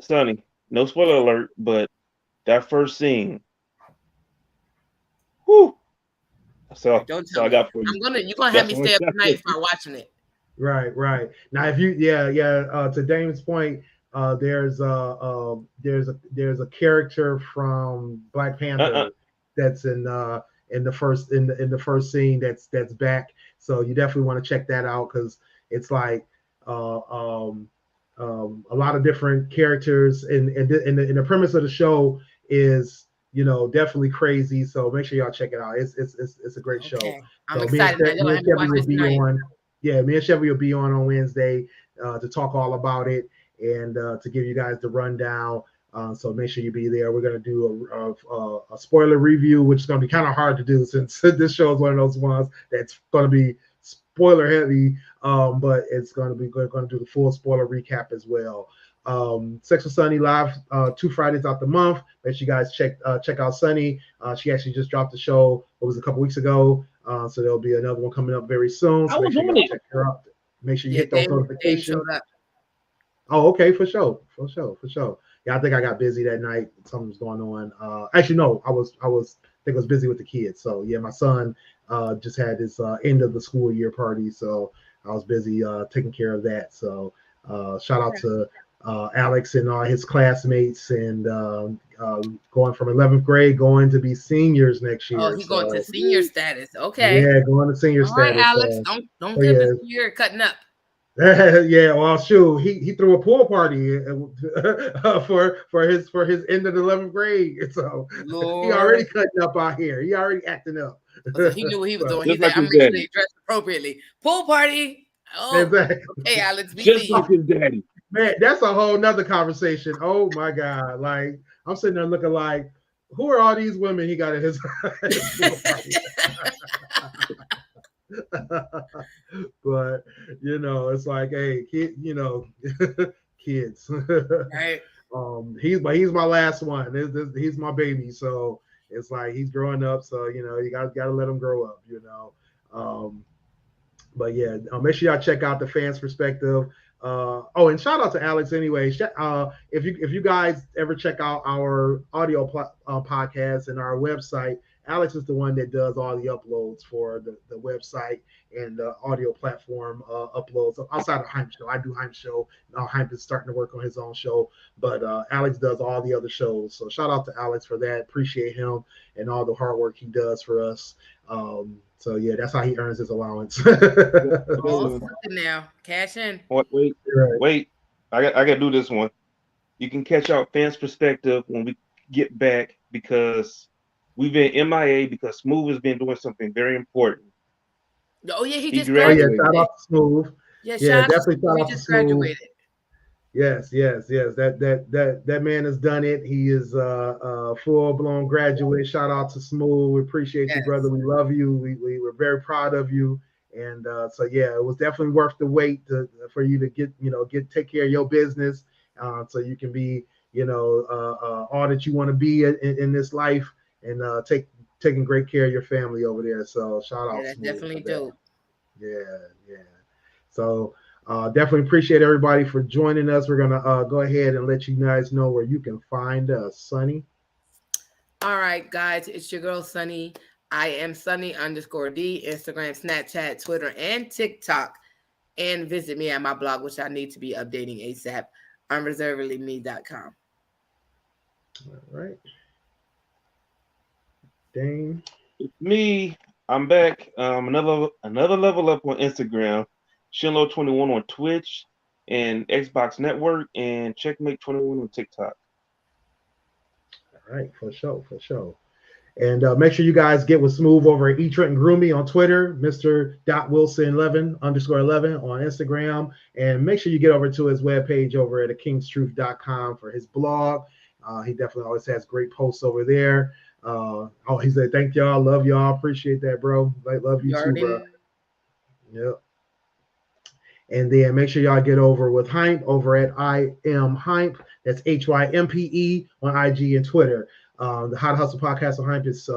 Sonny, no spoiler alert, but that first scene. Whoo! So I got for you. You're gonna have me stay up tonight and start watching it. Right. Now, if you, to Damon's point, there's a character from Black Panther that's in the first scene that's back. So you definitely want to check that out because it's like a lot of different characters, and the premise of the show is definitely crazy. So make sure y'all check it out. It's a great show. I'm excited. Me and Chevy will be on Wednesday to talk all about it and to give you guys the rundown. So make sure you be there. We're going to do a spoiler review, which is going to be kind of hard to do since this show is one of those ones that's going to be spoiler heavy, but it's going to be going to do the full spoiler recap as well. Sex with Sunny live 2 Fridays out the month. Make sure you guys check out Sunny. She actually just dropped the show. It was a couple weeks ago. So there'll be another one coming up very soon. So make sure you check her out. Make sure you hit those notifications. Oh, okay, for sure. Yeah, I think I got busy that night. Something was going on. Actually, no, I think I was busy with the kids. So yeah, my son just had his end of the school year party, so I was busy taking care of that. So shout out to Alex and all his classmates, and going from 11th grade going to be seniors next year. Oh, he's going to senior status. Okay. Yeah, going to senior status. All right, Alex, don't give us year cutting up. Yeah, well, shoot, he threw a pool party for his end of the 11th grade. So Lord. He already cutting up out here. He already acting up. So he knew what he was doing. He said, "I'm making sure dressed appropriately." Pool party. Oh, exactly. Okay, Alex. Just like his daddy. Man, that's a whole nother conversation. Oh my God! Like I'm sitting there looking like, who are all these women he got in his pool party? But it's like, hey, kid, kids. Right. He's my last one. He's my baby, so it's like he's growing up. So you gotta let him grow up. But yeah, make sure y'all check out the Fans Perspective. And shout out to Alex anyway. If you guys ever check out our audio podcast and our website, Alex is the one that does all the uploads for the website and the audio platform uploads. Outside of Hype Show, I do Hype Show. Now Hype is starting to work on his own show, but Alex does all the other shows. So shout out to Alex for that. Appreciate him and all the hard work he does for us. So yeah, that's how he earns his allowance. Now, cash in. Wait. I got to do this one. You can catch out Fans Perspective when we get back because we've been MIA because Smooth has been doing something very important. Oh yeah, he just graduated. Shout out to Smooth. Yeah, definitely shout out to Smooth. Graduated. Yes. That man has done it. He is a full-blown graduate. Shout out to Smooth. We appreciate you, brother. We love you. We were very proud of you. And so yeah, it was definitely worth the wait for you to take care of your business, so you can be all that you want to be in this life, and taking great care of your family over there. So shout out. Yeah, that's definitely dope. Yeah. So definitely appreciate everybody for joining us. We're gonna go ahead and let you guys know where you can find us. Sunny. All right, guys, it's your girl Sunny. I am Sunny _D, Instagram, Snapchat, Twitter, and TikTok. And visit me at my blog, which I need to be updating ASAP, unreservedlyme.com. All right. Dane. It's me. I'm back. Another level up on Instagram. Shinlo21 on Twitch and Xbox Network, and Checkmate21 on TikTok. All right, for sure. And make sure you guys get with Smooth over at eTrenton Grooming on Twitter, Mr.Wilson11 _11 on Instagram. And make sure you get over to his webpage over at akingstruth.com for his blog. He definitely always has great posts over there. He said, thank y'all, love y'all, appreciate that, bro. Love you too, bro. Yep. And then make sure y'all get over with Hympe over at I Am Hympe. That's HYMPE on IG and Twitter. The How to Hustle podcast on Hympe is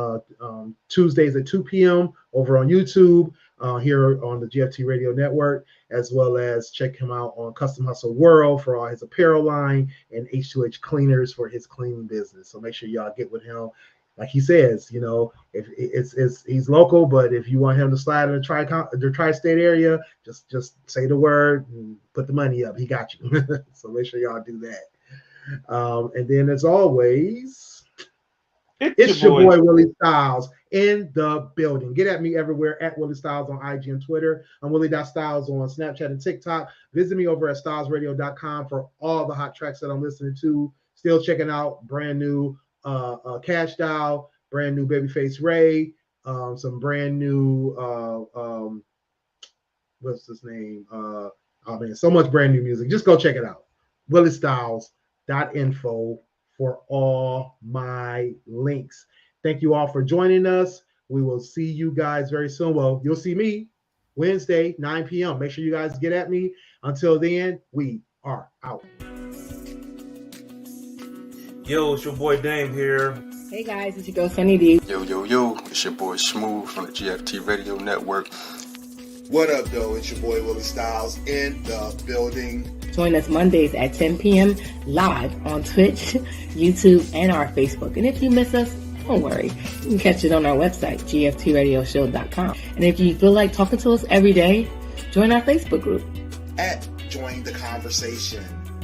Tuesdays at 2 p.m. over on YouTube, here on the GFT Radio Network, as well as check him out on Custom Hustle World for all his apparel line and H2H Cleaners for his cleaning business. So make sure y'all get with him. Like he says, if he's local, but if you want him to slide in the tri-state area, just say the word and put the money up. He got you. So make sure y'all do that. And then as always, it's your boy Willie Styles in the building. Get at me everywhere at Willie Styles on IG and Twitter. I'm Willie.Styles on Snapchat and TikTok. Visit me over at stylesradio.com for all the hot tracks that I'm listening to. Still checking out brand new Cash Doll, brand new Babyface Ray, some brand new what's his name? So much brand new music. Just go check it out. WillieStyles.info for all my links. Thank you all for joining us. We will see you guys very soon. Well, you'll see me Wednesday, 9 p.m. Make sure you guys get at me. Until then, we are out. Yo, it's your boy Dame here. Hey guys, it's your girl Sunny D. Yo, it's your boy Smooth from the GFT Radio Network. What up, though? It's your boy Willie Styles in the building. Join us Mondays at 10 p.m. live on Twitch, YouTube, and our Facebook. And if you miss us, don't worry. You can catch it on our website, gftradioshow.com. And if you feel like talking to us every day, join our Facebook group. At Join the Conversation,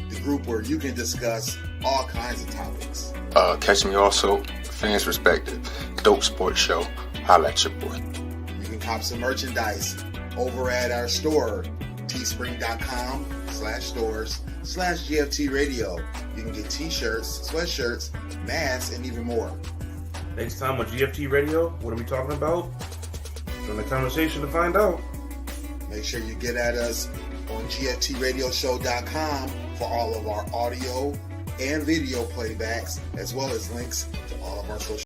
the group where you can discuss all kinds of topics. Catch me also, Fans Respected, Dope Sports Show. Holla at your boy. You can cop some merchandise over at our store, teespring.com/stores/GFT Radio. You can get t-shirts, sweatshirts, masks, and even more. Next time on GFT Radio, what are we talking about? Join the conversation to find out. Make sure you get at us on GFTRadioshow.com for all of our audio and video playbacks, as well as links to all of our social